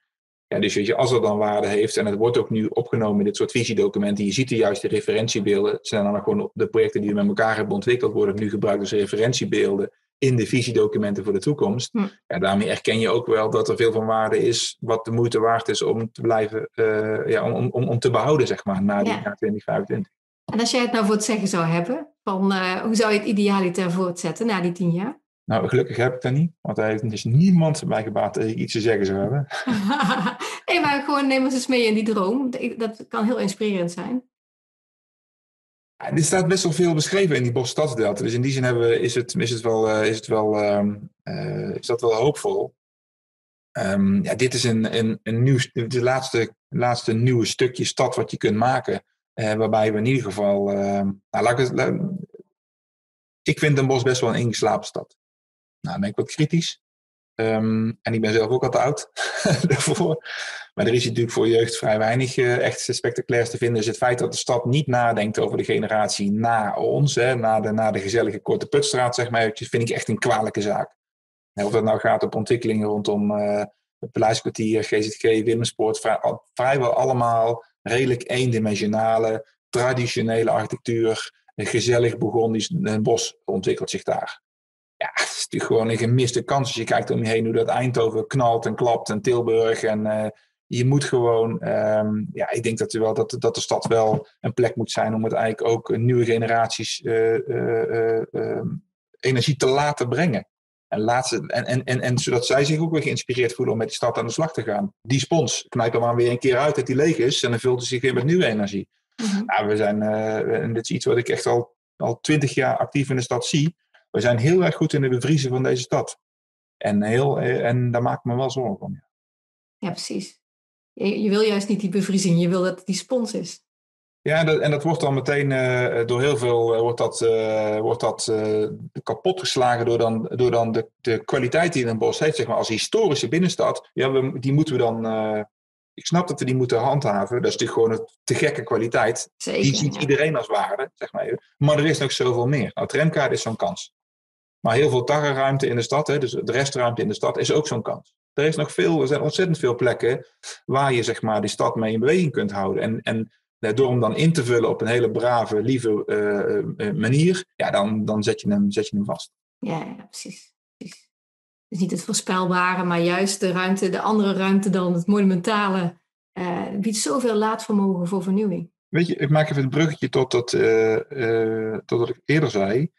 Ja, dus weet je, als dat dan waarde heeft, en het wordt ook nu opgenomen in dit soort visiedocumenten, je ziet de juiste referentiebeelden, het zijn dan gewoon de projecten die we met elkaar hebben ontwikkeld, worden nu gebruikt als referentiebeelden in de visiedocumenten voor de toekomst. Ja, daarmee erken je ook wel dat er veel van waarde is, wat de moeite waard is om te blijven, om te behouden, zeg maar, na 2025. En als jij het nou voor het zeggen zou hebben, hoe zou je het idealiter voortzetten na die 10 jaar? Nou, gelukkig heb ik dat niet, want er is niemand bij gebaat dat ik iets te zeggen zou hebben. Nee, maar gewoon neem ons eens mee in die droom. Dat kan heel inspirerend zijn. Ja, er staat best wel veel beschreven in die Bos-Stadsdelta. Dus in die zin is dat wel hoopvol. Dit is de laatste nieuwe stukje stad wat je kunt maken. Waarbij we in ieder geval... ik vind Den Bosch best wel een ingeslapen stad. Nou, dan ben ik wat kritisch. En ik ben zelf ook al te oud daarvoor. Maar er is natuurlijk voor jeugd vrij weinig echt spectaculairs te vinden. Dus het feit dat de stad niet nadenkt over de generatie na ons, na de gezellige Korte Putstraat, zeg maar, vind ik echt een kwalijke zaak. Of dat nou gaat op ontwikkelingen rondom het Paleiskwartier, GZG, Willemspoort, vrijwel allemaal redelijk eendimensionale, traditionele architectuur, een gezellig Bourgondisch bos ontwikkelt zich daar. Ja, het is natuurlijk gewoon een gemiste kans als je kijkt om je heen hoe dat Eindhoven knalt en klapt en Tilburg. En je moet gewoon, ik denk dat de stad wel een plek moet zijn om het eigenlijk ook nieuwe generaties energie te laten brengen. En zodat zij zich ook weer geïnspireerd voelen om met die stad aan de slag te gaan. Die spons, knijp er maar weer een keer uit dat die leeg is en dan vult hij zich weer met nieuwe energie. Mm-hmm. Nou, en dit is iets wat ik echt al 20 jaar actief in de stad zie. We zijn heel erg goed in de bevriezen van deze stad. En daar maak ik me wel zorgen om. Ja, ja, precies. Je wil juist niet die bevriezing, je wil dat het die spons is. Ja, en dat wordt dan meteen door heel veel wordt dat kapot geslagen door dan de kwaliteit die een bos heeft, zeg maar, als historische binnenstad. Ja, die moeten we dan. Ik snap dat we die moeten handhaven. Dat is natuurlijk gewoon een te gekke kwaliteit. Zeker, die ziet iedereen als waarde, zeg maar even. Maar er is nog zoveel meer. Nou, tramkaart is zo'n kans. Maar heel veel tarrenruimte in de stad, dus de restruimte in de stad, is ook zo'n kans. Er zijn ontzettend veel plekken waar je, zeg maar, die stad mee in beweging kunt houden. En door hem dan in te vullen op een hele brave, lieve manier, ja, dan zet je hem vast. Ja, precies. Dus niet het voorspelbare, maar juist de andere ruimte dan het monumentale biedt zoveel laadvermogen voor vernieuwing. Weet je, ik maak even een bruggetje tot wat ik eerder zei.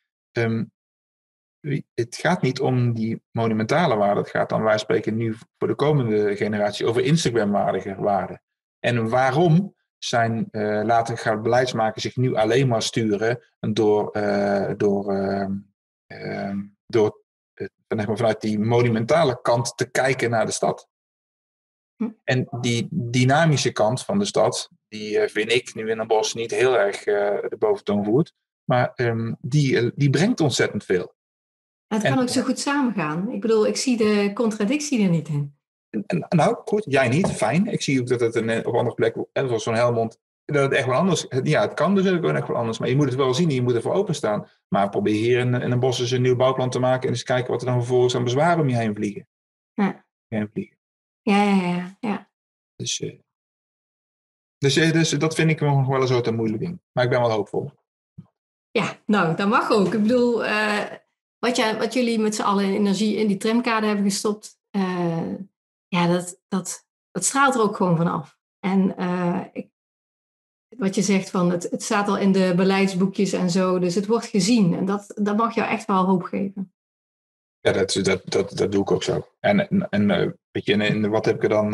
Het gaat niet om die monumentale waarde. Het gaat dan, wij spreken nu voor de komende generatie over Instagram-waardige waarden. En waarom gaat beleidsmakers zich nu alleen maar sturen vanuit die monumentale kant te kijken naar de stad. En die dynamische kant van de stad, die vind ik nu in een bos niet heel erg de boventoon voert. Maar die brengt ontzettend veel. Het kan ook zo goed samengaan. Ik bedoel, ik zie de contradictie er niet in. Nou, goed, jij niet, fijn. Ik zie ook dat het op andere plekken, zoals zo'n Helmond, dat het echt wel anders is. Ja, het kan dus ook echt wel anders, maar je moet het wel zien en je moet ervoor openstaan. Maar probeer hier in een bos eens een nieuw bouwplan te maken en eens kijken wat er dan vervolgens aan bezwaren om je heen vliegen. Ja. Ja. Dus dat vind ik nog wel eens ooit een moeilijk ding. Maar ik ben wel hoopvol. Ja, nou, dat mag ook. Ik bedoel, wat jullie met z'n allen in energie in die tramkade hebben gestopt, dat straalt er ook gewoon vanaf. En wat je zegt, van het staat al in de beleidsboekjes en zo, dus het wordt gezien. En dat mag jou echt wel hoop geven. Ja, dat doe ik ook zo. En weet je, en wat heb ik er dan...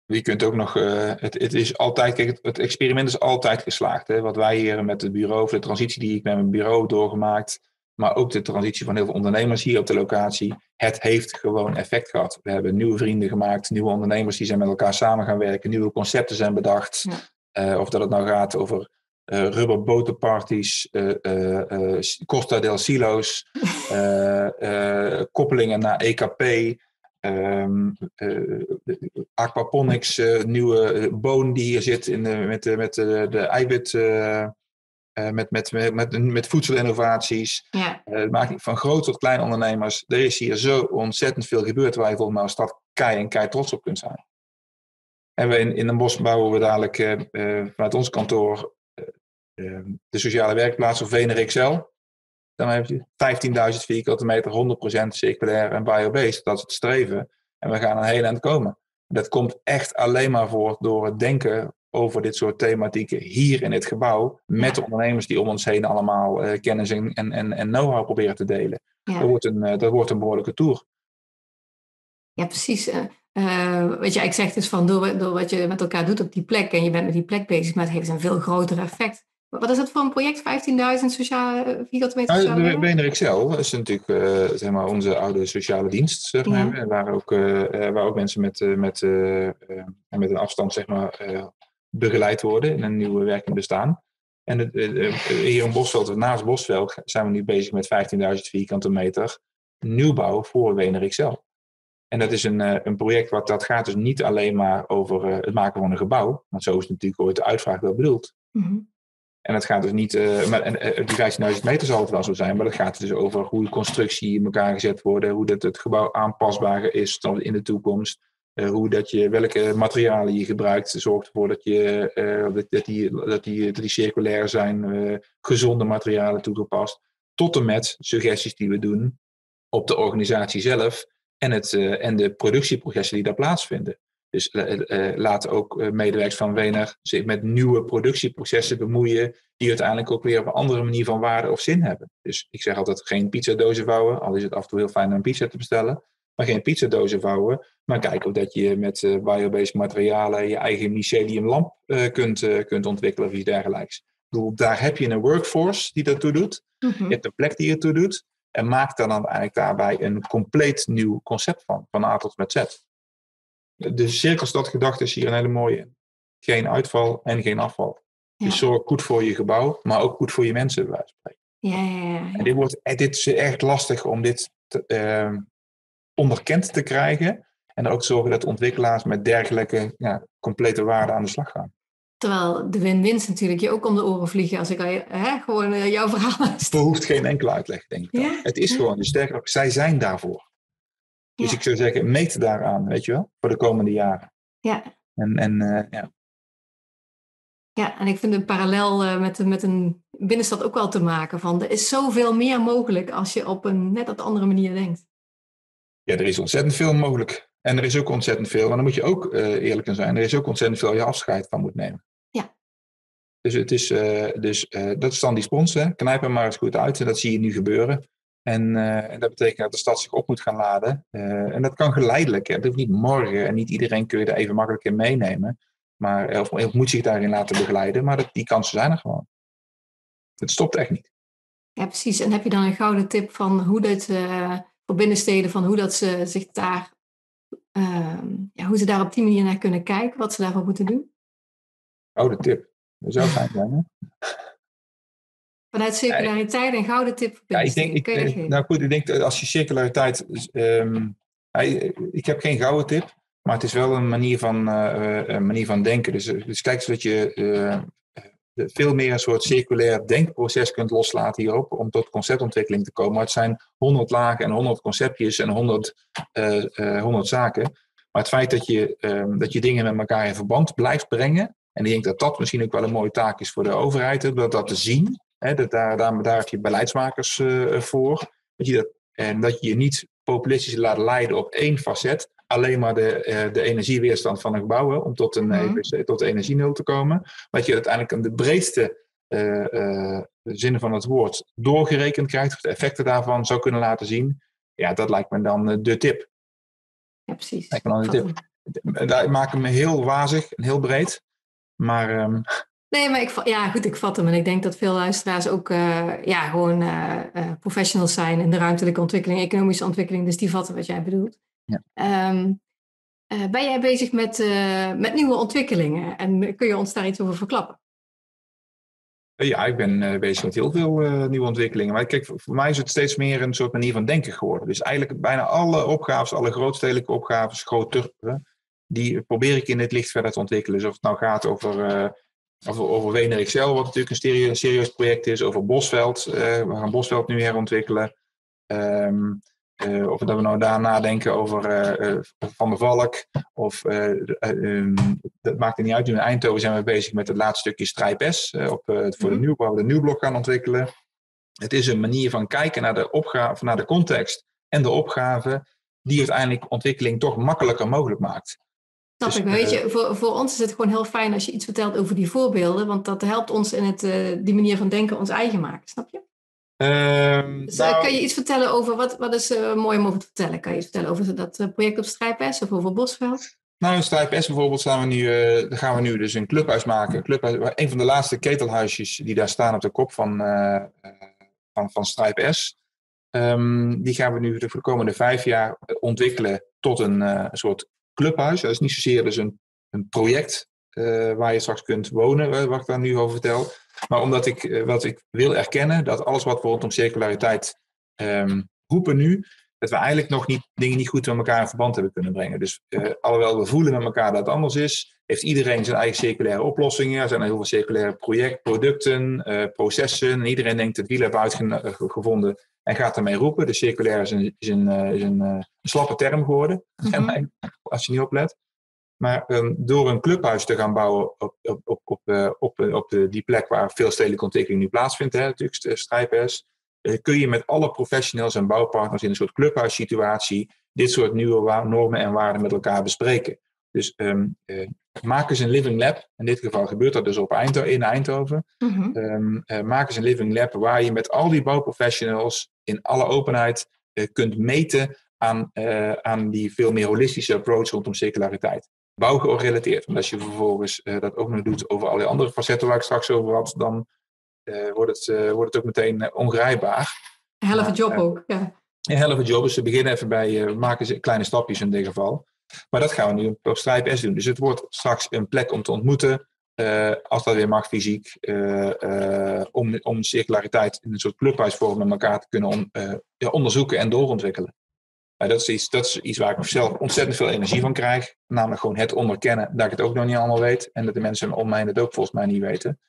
je kunt ook nog... Het is altijd... Kijk, het experiment is altijd geslaagd. Hè? Wat wij hier met het bureau... de transitie die ik met mijn bureau doorgemaakt... maar ook de transitie van heel veel ondernemers hier op de locatie... het heeft gewoon effect gehad. We hebben nieuwe vrienden gemaakt... nieuwe ondernemers die zijn met elkaar samen gaan werken... nieuwe concepten zijn bedacht... Ja. Of dat het nou gaat over... rubberbotenparties, Costa del Silo's, koppelingen naar EKP, aquaponics, nieuwe boon die hier zit met de eiwit, met voedselinnovaties. Ja. Maakt van groot tot klein ondernemers. Er is hier zo ontzettend veel gebeurd waar je volgens mij als stad kei trots op kunt zijn. En in een bos bouwen we dadelijk vanuit ons kantoor de sociale werkplaats of Vener-XL. Dan heb je 15.000 vierkante meter, 100% circulair en biobased. Dat is het streven. En we gaan een heel eind komen. Dat komt echt alleen maar voort door het denken over dit soort thematieken hier in het gebouw. Met de ondernemers die om ons heen allemaal kennis en know-how proberen te delen. Ja. Dat wordt een behoorlijke tour. Ja, precies. Weet je, ik zeg dus van door wat je met elkaar doet op die plek. En je bent met die plek bezig, maar het heeft een veel groter effect. Wat is dat voor een project? 15.000 sociale vierkante meter sociale de Vener-XL is natuurlijk zeg maar onze oude sociale dienst. Zeg maar, ja. Waar ook mensen met een afstand zeg maar, begeleid worden in een nieuw werkend bestaan. En hier in Bosveld, naast Bosveld, zijn we nu bezig met 15.000 vierkante meter nieuwbouw voor Vener-XL. En dat is een project dat gaat dus niet alleen maar over het maken van een gebouw. Want zo is natuurlijk ooit de uitvraag wel bedoeld. Mm-hmm. En het gaat dus niet... die 15.000 meter zal het wel zo zijn. Maar het gaat dus over hoe de constructie in elkaar gezet wordt. Hoe het gebouw aanpasbaar is in de toekomst. Welke materialen je gebruikt, zorgt ervoor dat die circulair zijn, gezonde materialen toegepast. Tot en met suggesties die we doen op de organisatie zelf en de productieprocessen die daar plaatsvinden. Dus laat ook medewerkers van Wener zich met nieuwe productieprocessen bemoeien die uiteindelijk ook weer op een andere manier van waarde of zin hebben. Dus ik zeg altijd geen pizzadozen vouwen, al is het af en toe heel fijn om een pizza te bestellen. Maar geen pizzadozen vouwen, maar kijken of dat je met biobased materialen je eigen mycelium lamp kunt ontwikkelen of iets dergelijks. Ik bedoel, daar heb je een workforce die daartoe doet. Mm-hmm. Je hebt een plek die ertoe doet. En maak dan eigenlijk daarbij een compleet nieuw concept van A tot met Z. De cirkelstadgedachte is hier een hele mooie. Geen uitval en geen afval. Ja. Dus zorg goed voor je gebouw, maar ook goed voor je mensen, bij wijze van spreken. Ja. En dit is echt lastig om dit onderkend te krijgen. En ook te zorgen dat ontwikkelaars met dergelijke complete waarden aan de slag gaan. Terwijl de win-wins natuurlijk je ook om de oren vliegen als ik gewoon jouw verhaal luister. Er hoeft geen enkele uitleg, denk ik. Ja? Het is gewoon, dus sterker nog, zij zijn daarvoor. Dus ik zou zeggen, meet daaraan, weet je wel, voor de komende jaren. Ja. Ja, en ik vind een parallel met een binnenstad ook wel te maken van, er is zoveel meer mogelijk als je op een net wat andere manier denkt. Ja, er is ontzettend veel mogelijk. En er is ook ontzettend veel, maar dan moet je ook eerlijk in zijn, er is ook ontzettend veel je afscheid van moet nemen. Ja. Dus het is, dat is dan die spons, hè. Knijp hem maar eens goed uit en dat zie je nu gebeuren. En dat betekent dat de stad zich op moet gaan laden. En dat kan geleidelijk, hè. Dat hoeft niet morgen en niet iedereen kun je er even makkelijk in meenemen. Maar, of moet zich daarin laten begeleiden, maar die kansen zijn er gewoon. Het stopt echt niet. Ja, precies. En heb je dan een gouden tip van hoe dit voor binnensteden, van hoe dat ze zich daar, hoe ze daar op die manier naar kunnen kijken, wat ze daarvoor moeten doen? Gouden tip. Dat zou fijn zijn, hè? Vanuit circulariteit een gouden tip voor binnensteden. Ik denk dat als je circulariteit... ik heb geen gouden tip, maar het is wel een manier van denken. Dus kijk, zodat je veel meer een soort circulair denkproces kunt loslaten hierop, om tot conceptontwikkeling te komen. Maar het zijn 100 lagen en 100 conceptjes en 100 zaken. Maar het feit dat je dingen met elkaar in verband blijft brengen, en ik denk dat dat misschien ook wel een mooie taak is voor de overheid, dat te zien. Hè, daar heb je beleidsmakers voor. Dat je je niet populistisch laat leiden op één facet. Alleen maar de energieweerstand van een gebouw, om tot tot energie-nul te komen. Maar dat je uiteindelijk aan de breedste zinnen van het woord doorgerekend krijgt, of de effecten daarvan zou kunnen laten zien. Ja, dat lijkt me dan de tip. Ja, precies. Daar maak ik me heel wazig en heel breed. Maar... Nee, maar ik vat hem. En ik denk dat veel luisteraars ook gewoon professionals zijn in de ruimtelijke ontwikkeling, economische ontwikkeling. Dus die vatten wat jij bedoelt. Ja. Ben jij bezig met nieuwe ontwikkelingen? En kun je ons daar iets over verklappen? Ja, ik ben bezig met heel veel nieuwe ontwikkelingen. Maar kijk, voor mij is het steeds meer een soort manier van denken geworden. Dus eigenlijk bijna alle opgaves, alle grootstedelijke opgaves, groter, die probeer ik in het licht verder te ontwikkelen. Dus of het nou gaat over Wener XL, wat natuurlijk een serieus project is, over Bosveld. We gaan Bosveld nu herontwikkelen. Of dat we nou daar nadenken over Van der Valk. Dat maakt er niet uit. Nu in Eindhoven zijn we bezig met het laatste stukje Strijp S. Voor de nieuwbouw, waar we de nieuwblok gaan ontwikkelen. Het is een manier van kijken naar de opgave, naar de context en de opgave, die uiteindelijk ontwikkeling toch makkelijker mogelijk maakt. Snap ik. Weet je, voor ons is het gewoon heel fijn als je iets vertelt over die voorbeelden. Want dat helpt ons in die manier van denken ons eigen maken. Snap je? Kan je iets vertellen over, wat is mooi om over te vertellen? Kan je iets vertellen over dat project op Strijp S of over Bosveld? Nou, in Strijp S bijvoorbeeld gaan we nu dus een clubhuis maken. Een van de laatste ketelhuisjes die daar staan op de kop van Strijp S. Die gaan we nu voor de komende 5 jaar ontwikkelen tot een soort clubhuis. Dat is niet zozeer dus een project waar je straks kunt wonen, wat ik daar nu over vertel. Maar omdat wat ik wil erkennen, dat alles wat we rondom circulariteit roepen nu, dat we eigenlijk nog dingen niet goed met elkaar in verband hebben kunnen brengen. Dus alhoewel we voelen met elkaar dat het anders is, heeft iedereen zijn eigen circulaire oplossingen. Er zijn heel veel circulaire producten, processen. En iedereen denkt het wiel hebben uitgevonden en gaat ermee roepen. De circulair is een slappe term geworden, als je niet oplet. Maar door een clubhuis te gaan bouwen op die plek waar veel stedelijke ontwikkeling nu plaatsvindt, natuurlijk Strijp-S, kun je met alle professionals en bouwpartners in een soort clubhuissituatie dit soort nieuwe normen en waarden met elkaar bespreken. Dus maak eens een living lab. In dit geval gebeurt dat dus in Eindhoven. Maak eens een living lab waar je met al die bouwprofessionals in alle openheid kunt meten aan die veel meer holistische approach rondom circulariteit. Bouwgerelateerd. Want als je vervolgens dat ook nog doet over al die andere facetten waar ik straks over had, dan wordt het ook meteen ongrijpbaar. Een helft job ook, ja. Een helft job, dus we beginnen even bij maken ze kleine stapjes in dit geval. Maar dat gaan we nu op Strijp-S doen. Dus het wordt straks een plek om te ontmoeten, als dat weer mag fysiek, om circulariteit in een soort clubhuisvorm met elkaar te kunnen onderzoeken en doorontwikkelen. Dat is iets waar ik zelf ontzettend veel energie van krijg. Namelijk gewoon het onderkennen dat ik het ook nog niet allemaal weet. En dat de mensen om mij het ook volgens mij niet weten.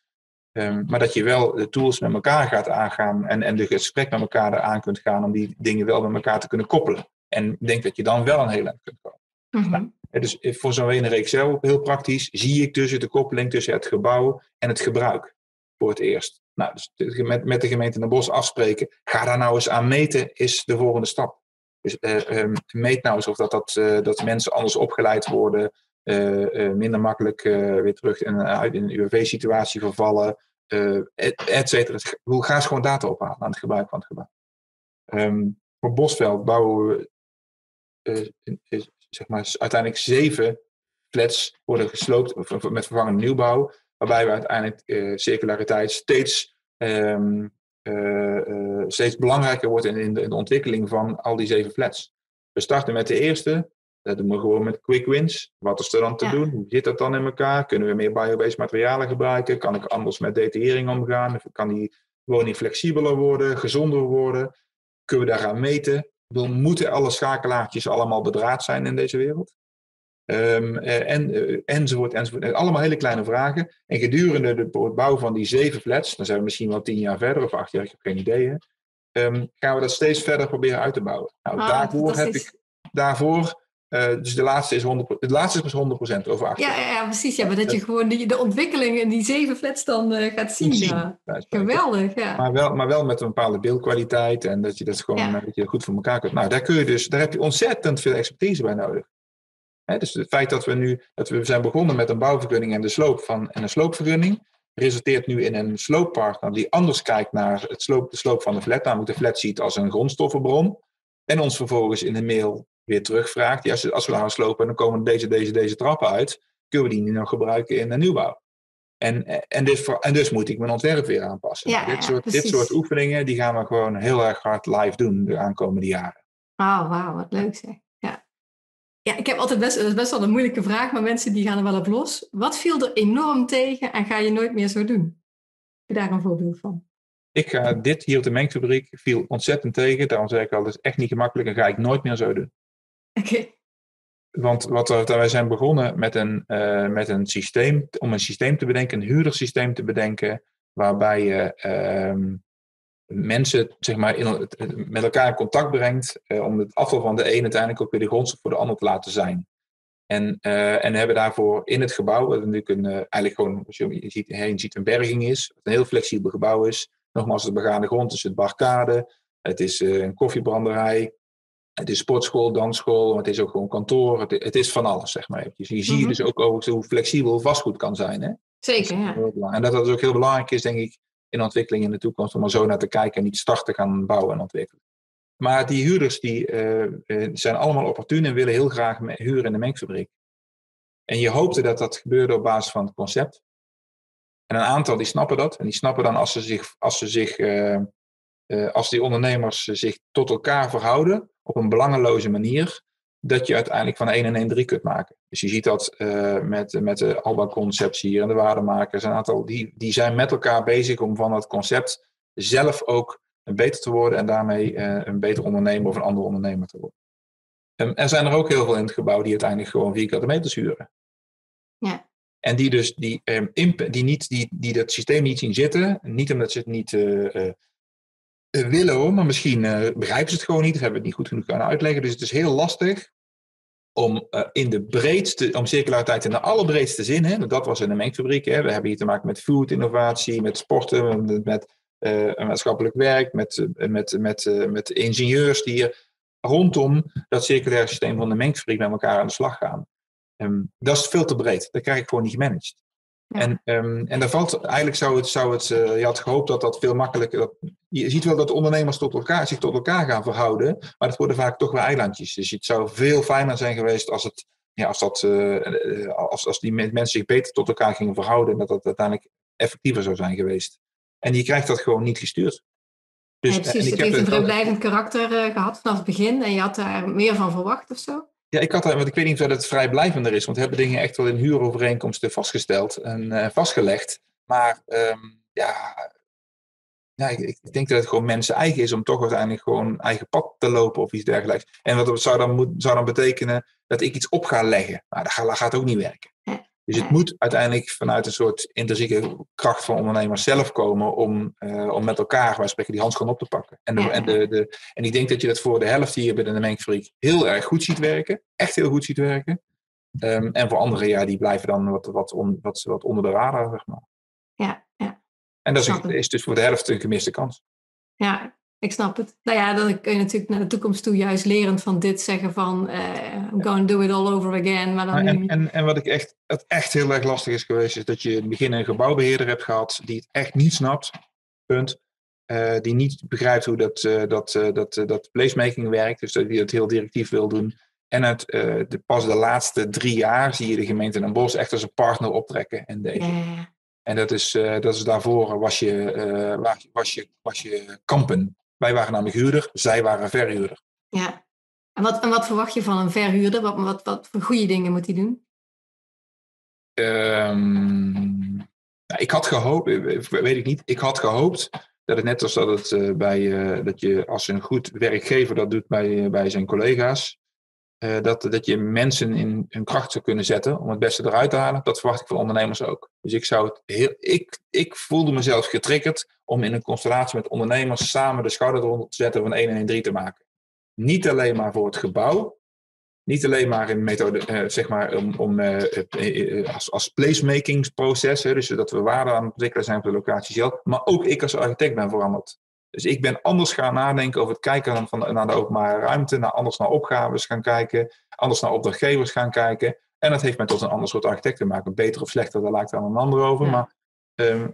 Maar dat je wel de tools met elkaar gaat aangaan en de gesprek met elkaar eraan kunt gaan om die dingen wel met elkaar te kunnen koppelen. En ik denk dat je dan wel een heel eind kunt komen. Dus voor zo'n ene reeks zelf, heel praktisch, zie ik dus de koppeling tussen het gebouw en het gebruik voor het eerst. Nou, dus met de gemeente Den Bosch afspreken, ga daar nou eens aan meten, is de volgende stap. Dus meet nou eens of dat mensen anders opgeleid worden, minder makkelijk weer terug in een UWV-situatie vervallen, et cetera. Ga eens gewoon data ophalen aan het gebruik van het gebouw. Voor Bosveld bouwen we zeg maar uiteindelijk 7 flats worden gesloopt met vervangende nieuwbouw, waarbij we uiteindelijk circulariteit steeds belangrijker wordt in de ontwikkeling van al die 7 flats. We starten met de eerste. Dat doen we gewoon met quick wins. Wat is er dan te doen? Hoe zit dat dan in elkaar? Kunnen we meer biobased materialen gebruiken? Kan ik anders met detaillering omgaan? Kan die woning flexibeler worden, gezonder worden? Kunnen we daaraan meten? Moeten alle schakelaartjes allemaal bedraad zijn in deze wereld? Enzovoort. Allemaal hele kleine vragen. En gedurende het bouwen van die 7 flats, dan zijn we misschien wel 10 jaar verder of 8 jaar, ik heb geen idee. Gaan we dat steeds verder proberen uit te bouwen. Nou, dus de laatste is 100%. Het laatste is pas 100% over 8 jaar. Ja, precies. Ja, maar dat je gewoon de ontwikkeling in die 7 flats dan gaat zien. Ja. Geweldig, ja. Maar wel met een bepaalde beeldkwaliteit en dat je dat gewoon dat je goed voor elkaar kunt. Nou, daar heb je ontzettend veel expertise bij nodig. Dus het feit dat we zijn begonnen met een bouwvergunning en een sloopvergunning, resulteert nu in een slooppartner die anders kijkt naar de sloop van de flat. Namelijk de flat ziet als een grondstoffenbron. En ons vervolgens in de mail weer terugvraagt. Ja, als we gaan slopen, dan komen deze trappen uit. Kunnen we die nu nog gebruiken in een nieuwbouw? En dus moet ik mijn ontwerp weer aanpassen. Ja, dit soort oefeningen die gaan we gewoon heel erg hard live doen de aankomende jaren. Oh, wauw, wat leuk zeg. Ja, ik heb altijd dat is best wel een moeilijke vraag, maar mensen die gaan er wel op los. Wat viel er enorm tegen en ga je nooit meer zo doen? Heb je daar een voorbeeld van? Dit hier op de mengfabriek viel ontzettend tegen. Daarom zeg ik al, dat is echt niet gemakkelijk en ga ik nooit meer zo doen. Oké. Want wij zijn begonnen met een systeem, om een systeem te bedenken, een huurdersysteem te bedenken, waarbij je mensen zeg maar, met elkaar in contact brengt om het afval van de een uiteindelijk ook weer de grondstof voor de ander te laten zijn. En hebben daarvoor in het gebouw, wat natuurlijk eigenlijk gewoon, als je ziet een berging is, wat een heel flexibel gebouw is. Nogmaals, het begaande grond is het barkade, het is een koffiebranderij, het is sportschool, dansschool, het is ook gewoon kantoor, het is van alles, zeg maar. Je ziet dus ook hoe flexibel vastgoed kan zijn. Hè? Zeker, ja. En dat dus ook heel belangrijk is, denk ik, in de ontwikkeling in de toekomst, om er zo naar te kijken en niet starten gaan bouwen en ontwikkelen. Maar die huurders die zijn allemaal opportun en willen heel graag huren in de mengfabriek. En je hoopte dat dat gebeurde op basis van het concept. En een aantal die snappen dat. En die snappen dan als die ondernemers zich tot elkaar verhouden op een belangeloze manier, dat je uiteindelijk van 1 en 1 3 kunt maken. Dus je ziet dat met de Alba Concepts hier en de waardemakers. Een aantal die zijn met elkaar bezig om van dat concept zelf ook beter te worden en daarmee een beter ondernemer of een andere ondernemer te worden. Er zijn er ook heel veel in het gebouw die uiteindelijk gewoon vierkante meters huren. Ja. En die dus die dat systeem niet zien zitten, niet omdat ze het niet willen hoor, maar misschien begrijpen ze het gewoon niet of hebben het niet goed genoeg kunnen uitleggen. Dus het is heel lastig om om circulariteit in de allerbreedste zin, hè, dat was in de mengfabriek, hè, we hebben hier te maken met food innovatie, met sporten, met maatschappelijk werk, met ingenieurs die hier rondom dat circulaire systeem van de mengfabriek met elkaar aan de slag gaan. Dat is veel te breed, dat krijg ik gewoon niet gemanaged. Ja. En daar valt, eigenlijk je had gehoopt dat veel makkelijker, je ziet wel dat ondernemers zich tot elkaar gaan verhouden, maar dat worden vaak toch weer eilandjes. Dus het zou veel fijner zijn geweest als die mensen zich beter tot elkaar gingen verhouden en dat dat uiteindelijk effectiever zou zijn geweest. En je krijgt dat gewoon niet gestuurd. Dus, precies, het heeft een vrijblijvend karakter gehad vanaf het begin en je had daar meer van verwacht of zo? Ja, want ik weet niet of het vrijblijvender is, want we hebben dingen echt wel in huurovereenkomsten vastgesteld en vastgelegd. Maar ik denk dat het gewoon mensen eigen is om toch uiteindelijk gewoon eigen pad te lopen of iets dergelijks. En wat zou dan betekenen dat ik iets op ga leggen. Maar dat gaat ook niet werken. Dus het moet uiteindelijk vanuit een soort intrinsieke kracht van ondernemers zelf komen om met elkaar, wij spreken, die handschoen op te pakken. En ik denk dat je dat voor de helft hier bij de mengfabriek heel erg goed ziet werken. Echt heel goed ziet werken. En voor anderen, die blijven dan wat onder de radar, zeg maar. Ja. En dat is dus voor de helft een gemiste kans. Ja, ik snap het. Nou ja, dan kun je natuurlijk naar de toekomst toe juist lerend van dit zeggen van I'm going to do it all over again. Maar dan en wat echt heel erg lastig is geweest, is dat je in het begin een gebouwbeheerder hebt gehad die het echt niet snapt, punt. Die niet begrijpt hoe dat placemaking werkt, dus die het heel directief wil doen. En pas de laatste 3 jaar zie je de gemeente Den Bosch echt als een partner optrekken in deze. Ja. En dat is daarvoor was je kampen. Wij waren namelijk huurder, zij waren verhuurder. Ja. En wat verwacht je van een verhuurder? Wat voor goede dingen moet hij doen? Ik had gehoopt, weet ik niet. Ik had gehoopt dat het net als dat je als een goed werkgever dat doet bij zijn collega's, dat je mensen in hun kracht zou kunnen zetten om het beste eruit te halen. Dat verwacht ik van ondernemers ook. Dus ik voelde mezelf getriggerd om in een constellatie met ondernemers samen de schouder eronder te zetten van 1 en 1 3 te maken. Niet alleen maar voor het gebouw, niet alleen maar in methode, als placemakingsproces, dus dat we waarde aan het ontwikkelen zijn voor de locatie zelf, maar ook ik als architect ben veranderd. Dus ik ben anders gaan nadenken over het kijken naar de openbare ruimte, anders naar opgaves gaan kijken, anders naar opdrachtgevers gaan kijken. En dat heeft mij tot een ander soort architect te maken. Beter of slechter, daar laat ik aan een ander over. Ja. Maar,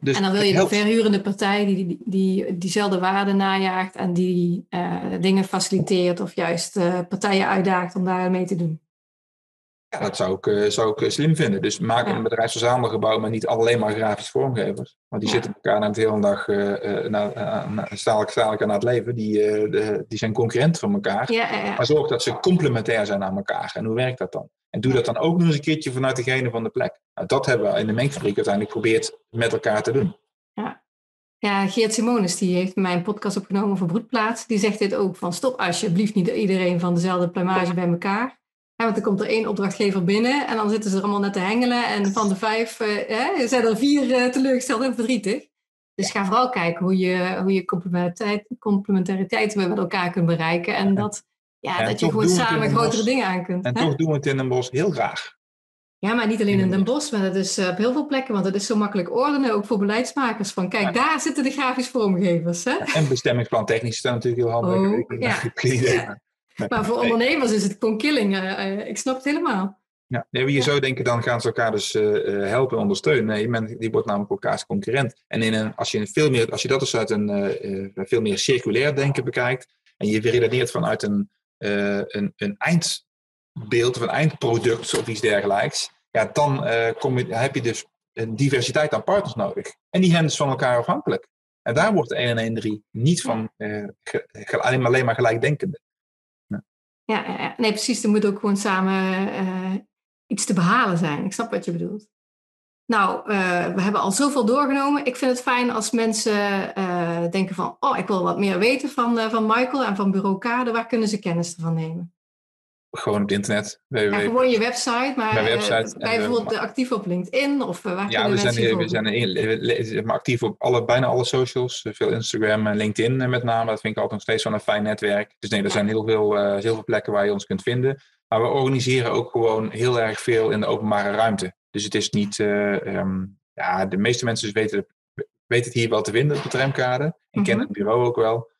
dus en dan wil je de verhurende partij die diezelfde waarde najaagt en die dingen faciliteert of juist partijen uitdaagt om daar mee te doen. Ja, dat zou ik slim vinden. Dus maak een bedrijfsverzamelde gebouw, maar niet alleen maar grafische vormgevers. Want die zitten elkaar na de hele dag stadelijk aan het leven. Die zijn concurrent van elkaar. Ja. Maar zorg dat ze complementair zijn aan elkaar. En hoe werkt dat dan? En doe dat dan ook nog eens een keertje vanuit degene van de plek. Nou, dat hebben we in de mengfabriek uiteindelijk geprobeerd met elkaar te doen. Ja, Geert Simonis die heeft mijn podcast opgenomen voor Broedplaats. Die zegt dit ook, van stop alsjeblieft niet iedereen van dezelfde pluimage bij elkaar. Ja, want er komt er 1 opdrachtgever binnen en dan zitten ze er allemaal net te hengelen. En van de 5 zijn er 4 teleurgesteld en verdrietig. Dus ga vooral kijken hoe je complementariteit met elkaar kunt bereiken. En dat je gewoon samen grotere dingen aan kunt. En toch doen we het in Den Bosch heel graag. Ja, maar niet alleen in Den Bosch, maar dat is op heel veel plekken. Want het is zo makkelijk ordenen, ook voor beleidsmakers. Van kijk, daar zitten de grafisch vormgevers. Hè? En bestemmingsplan technisch is dat natuurlijk heel handig. Maar voor ondernemers is het killing. Ik snap het helemaal. Ja, je zou denken, dan gaan ze elkaar dus helpen en ondersteunen. Nee, die wordt namelijk elkaars concurrent. En als je dat dus uit een veel meer circulair denken bekijkt, en je redeneert vanuit een eindbeeld of een eindproduct of iets dergelijks, dan heb je dus een diversiteit aan partners nodig. En die zijn dus van elkaar afhankelijk. En daar wordt de 1 en 1 3 niet van alleen maar gelijkdenkende. Ja, nee, precies. Er moet ook gewoon samen iets te behalen zijn. Ik snap wat je bedoelt. Nou, we hebben al zoveel doorgenomen. Ik vind het fijn als mensen denken van, ik wil wat meer weten van Michael en van Bureau Kade. Waar kunnen ze kennis ervan nemen? Gewoon op het internet. Ja, gewoon je website, maar mijn website, ben je bijvoorbeeld actief op LinkedIn? Of waar kunnen mensen zijn actief op bijna alle socials. Veel Instagram en LinkedIn met name. Dat vind ik altijd nog steeds zo'n een fijn netwerk. Dus nee, er zijn heel veel plekken waar je ons kunt vinden. Maar we organiseren ook gewoon heel erg veel in de openbare ruimte. Dus het is niet... de meeste mensen weten het hier wel te vinden op de tramkade. En kennen het bureau ook wel.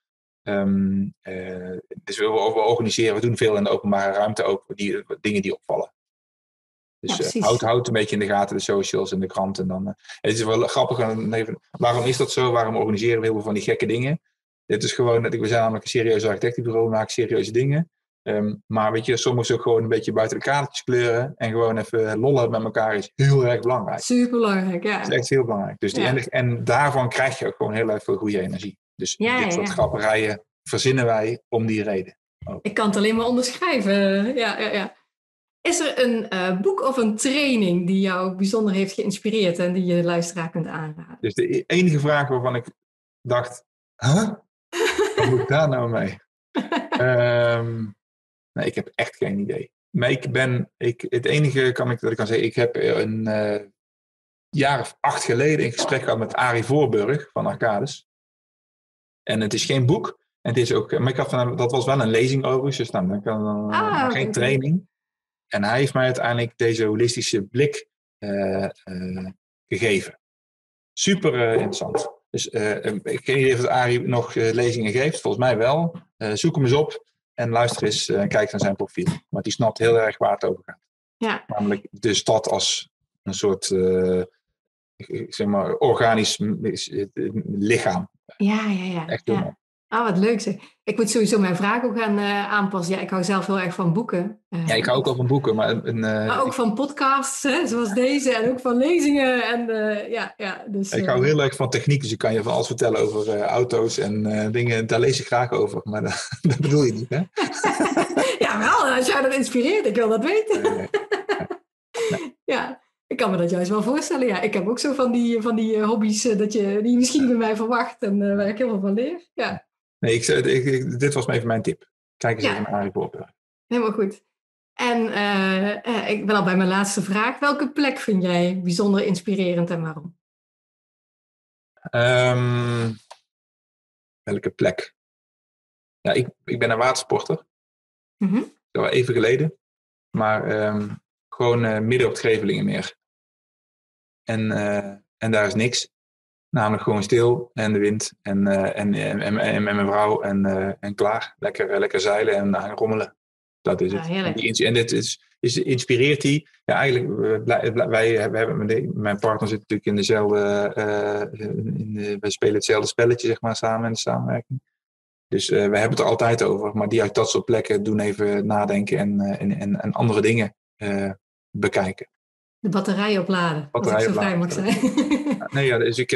Dus we organiseren, we doen veel in de openbare ruimte ook, dingen die opvallen. Dus houd een beetje in de gaten de socials en de kranten. En dan, het is wel grappig, waarom is dat zo? Waarom organiseren we heel veel van die gekke dingen? Dit is gewoon, we zijn namelijk een serieus architectenbureau, we maken serieuze dingen. Maar weet je, soms ook gewoon een beetje buiten de kadertjes kleuren en gewoon even lollen met elkaar is heel erg belangrijk. Superbelangrijk, ja. Dat is echt heel belangrijk. Dus en daarvan krijg je ook gewoon heel erg veel goede energie. Dus dit soort grapperijen verzinnen wij om die reden. Ook. Ik kan het alleen maar onderschrijven. Ja. Is er een boek of een training die jou bijzonder heeft geïnspireerd en die je de luisteraar kunt aanraden? Dus de enige vraag waarvan ik dacht, wat moet ik daar nou mee? Nee, ik heb echt geen idee. Maar het enige dat ik kan zeggen, ik heb een jaar of 8 geleden een gesprek gehad met Arie Voorburg van Arcades. En het is geen boek. En het is ook, maar dat was wel een lezing overigens, dus geen training. En hij heeft mij uiteindelijk deze holistische blik gegeven. Super interessant. Dus ik weet niet of Arie nog lezingen geeft, volgens mij wel. Zoek hem eens op en luister eens en kijk naar zijn profiel. Want die snapt heel erg waar het over gaat. Ja. Namelijk de stad als een soort organisch lichaam. Ja. Echt heel mooi. Wat leuk zeg. Ik moet sowieso mijn vraag ook gaan aanpassen. Ja, ik hou zelf heel erg van boeken. Ik hou ook wel van boeken. Maar ook van podcasts, hè, zoals deze. En ook van lezingen. En, dus, ik hou heel erg van techniek. Dus ik kan je van alles vertellen over auto's en dingen. Daar lees ik graag over. Maar dat bedoel je niet, hè? Ja, wel. Als jij dat inspireert. Ik wil dat weten. Nee. Ja. Ik kan me dat juist wel voorstellen. Ja, ik heb ook zo van die hobby's die je misschien bij mij verwacht. En waar ik heel veel van leer. Ja. Nee, dit was even mijn tip. Kijk eens even naar Arie Voorburg. Helemaal goed. En ik ben al bij mijn laatste vraag. Welke plek vind jij bijzonder inspirerend en waarom? Welke plek? Ja, ik ben een watersporter. Mm-hmm. Dat was wel even geleden. Maar gewoon midden op het Grevelingenmeer. En daar is niks. Namelijk gewoon stil en de wind en mijn vrouw en klaar. Lekker zeilen en rommelen. Dat is het. Heerlijk. En dit inspireert die. Ja, eigenlijk, mijn partner zit natuurlijk in dezelfde... we spelen hetzelfde spelletje, zeg maar, samen in de samenwerking. Dus we hebben het er altijd over. Maar die uit dat soort plekken doen even nadenken en andere dingen bekijken. De batterijen opladen, als ik zo vrij mag zijn. Dus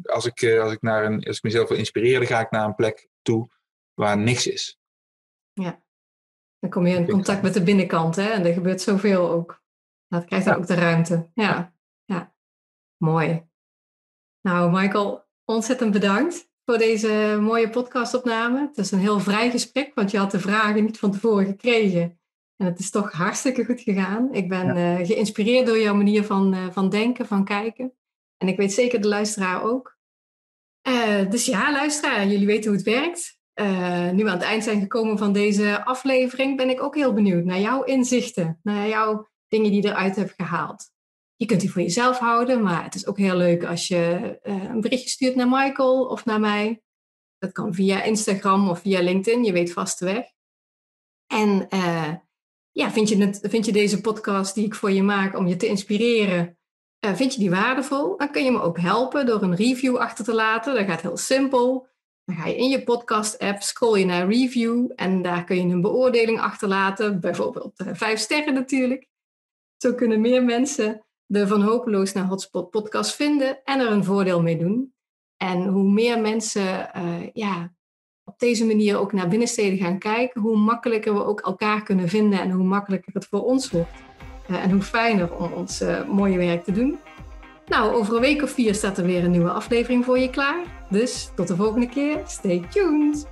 als ik mezelf wil inspireren, dan ga ik naar een plek toe waar niks is. Ja, dan kom je in contact met de binnenkant, hè? En er gebeurt zoveel ook. Dat krijgt dan ook de ruimte. Ja. Mooi. Nou, Michael, ontzettend bedankt voor deze mooie podcastopname. Het is een heel vrij gesprek, want je had de vragen niet van tevoren gekregen. En het is toch hartstikke goed gegaan. Ik ben geïnspireerd door jouw manier van denken, van kijken. En ik weet zeker de luisteraar ook. Dus ja, luisteraar, jullie weten hoe het werkt. Nu we aan het eind zijn gekomen van deze aflevering, ben ik ook heel benieuwd naar jouw inzichten. Naar jouw dingen die je eruit hebt gehaald. Je kunt die voor jezelf houden, maar het is ook heel leuk als je een berichtje stuurt naar Michael of naar mij. Dat kan via Instagram of via LinkedIn, je weet vast de weg. En vind je deze podcast die ik voor je maak om je te inspireren, vind je die waardevol? Dan kun je me ook helpen door een review achter te laten. Dat gaat heel simpel. Dan ga je in je podcast-app, scroll je naar review en daar kun je een beoordeling achterlaten. Bijvoorbeeld 5 sterren natuurlijk. Zo kunnen meer mensen de Van Hopeloos naar Hotspot podcast vinden en er een voordeel mee doen. En hoe meer mensen op deze manier ook naar binnensteden gaan kijken, hoe makkelijker we ook elkaar kunnen vinden en hoe makkelijker het voor ons wordt. En hoe fijner om ons mooie werk te doen. Nou, over een week of 4 staat er weer een nieuwe aflevering voor je klaar. Dus tot de volgende keer. Stay tuned!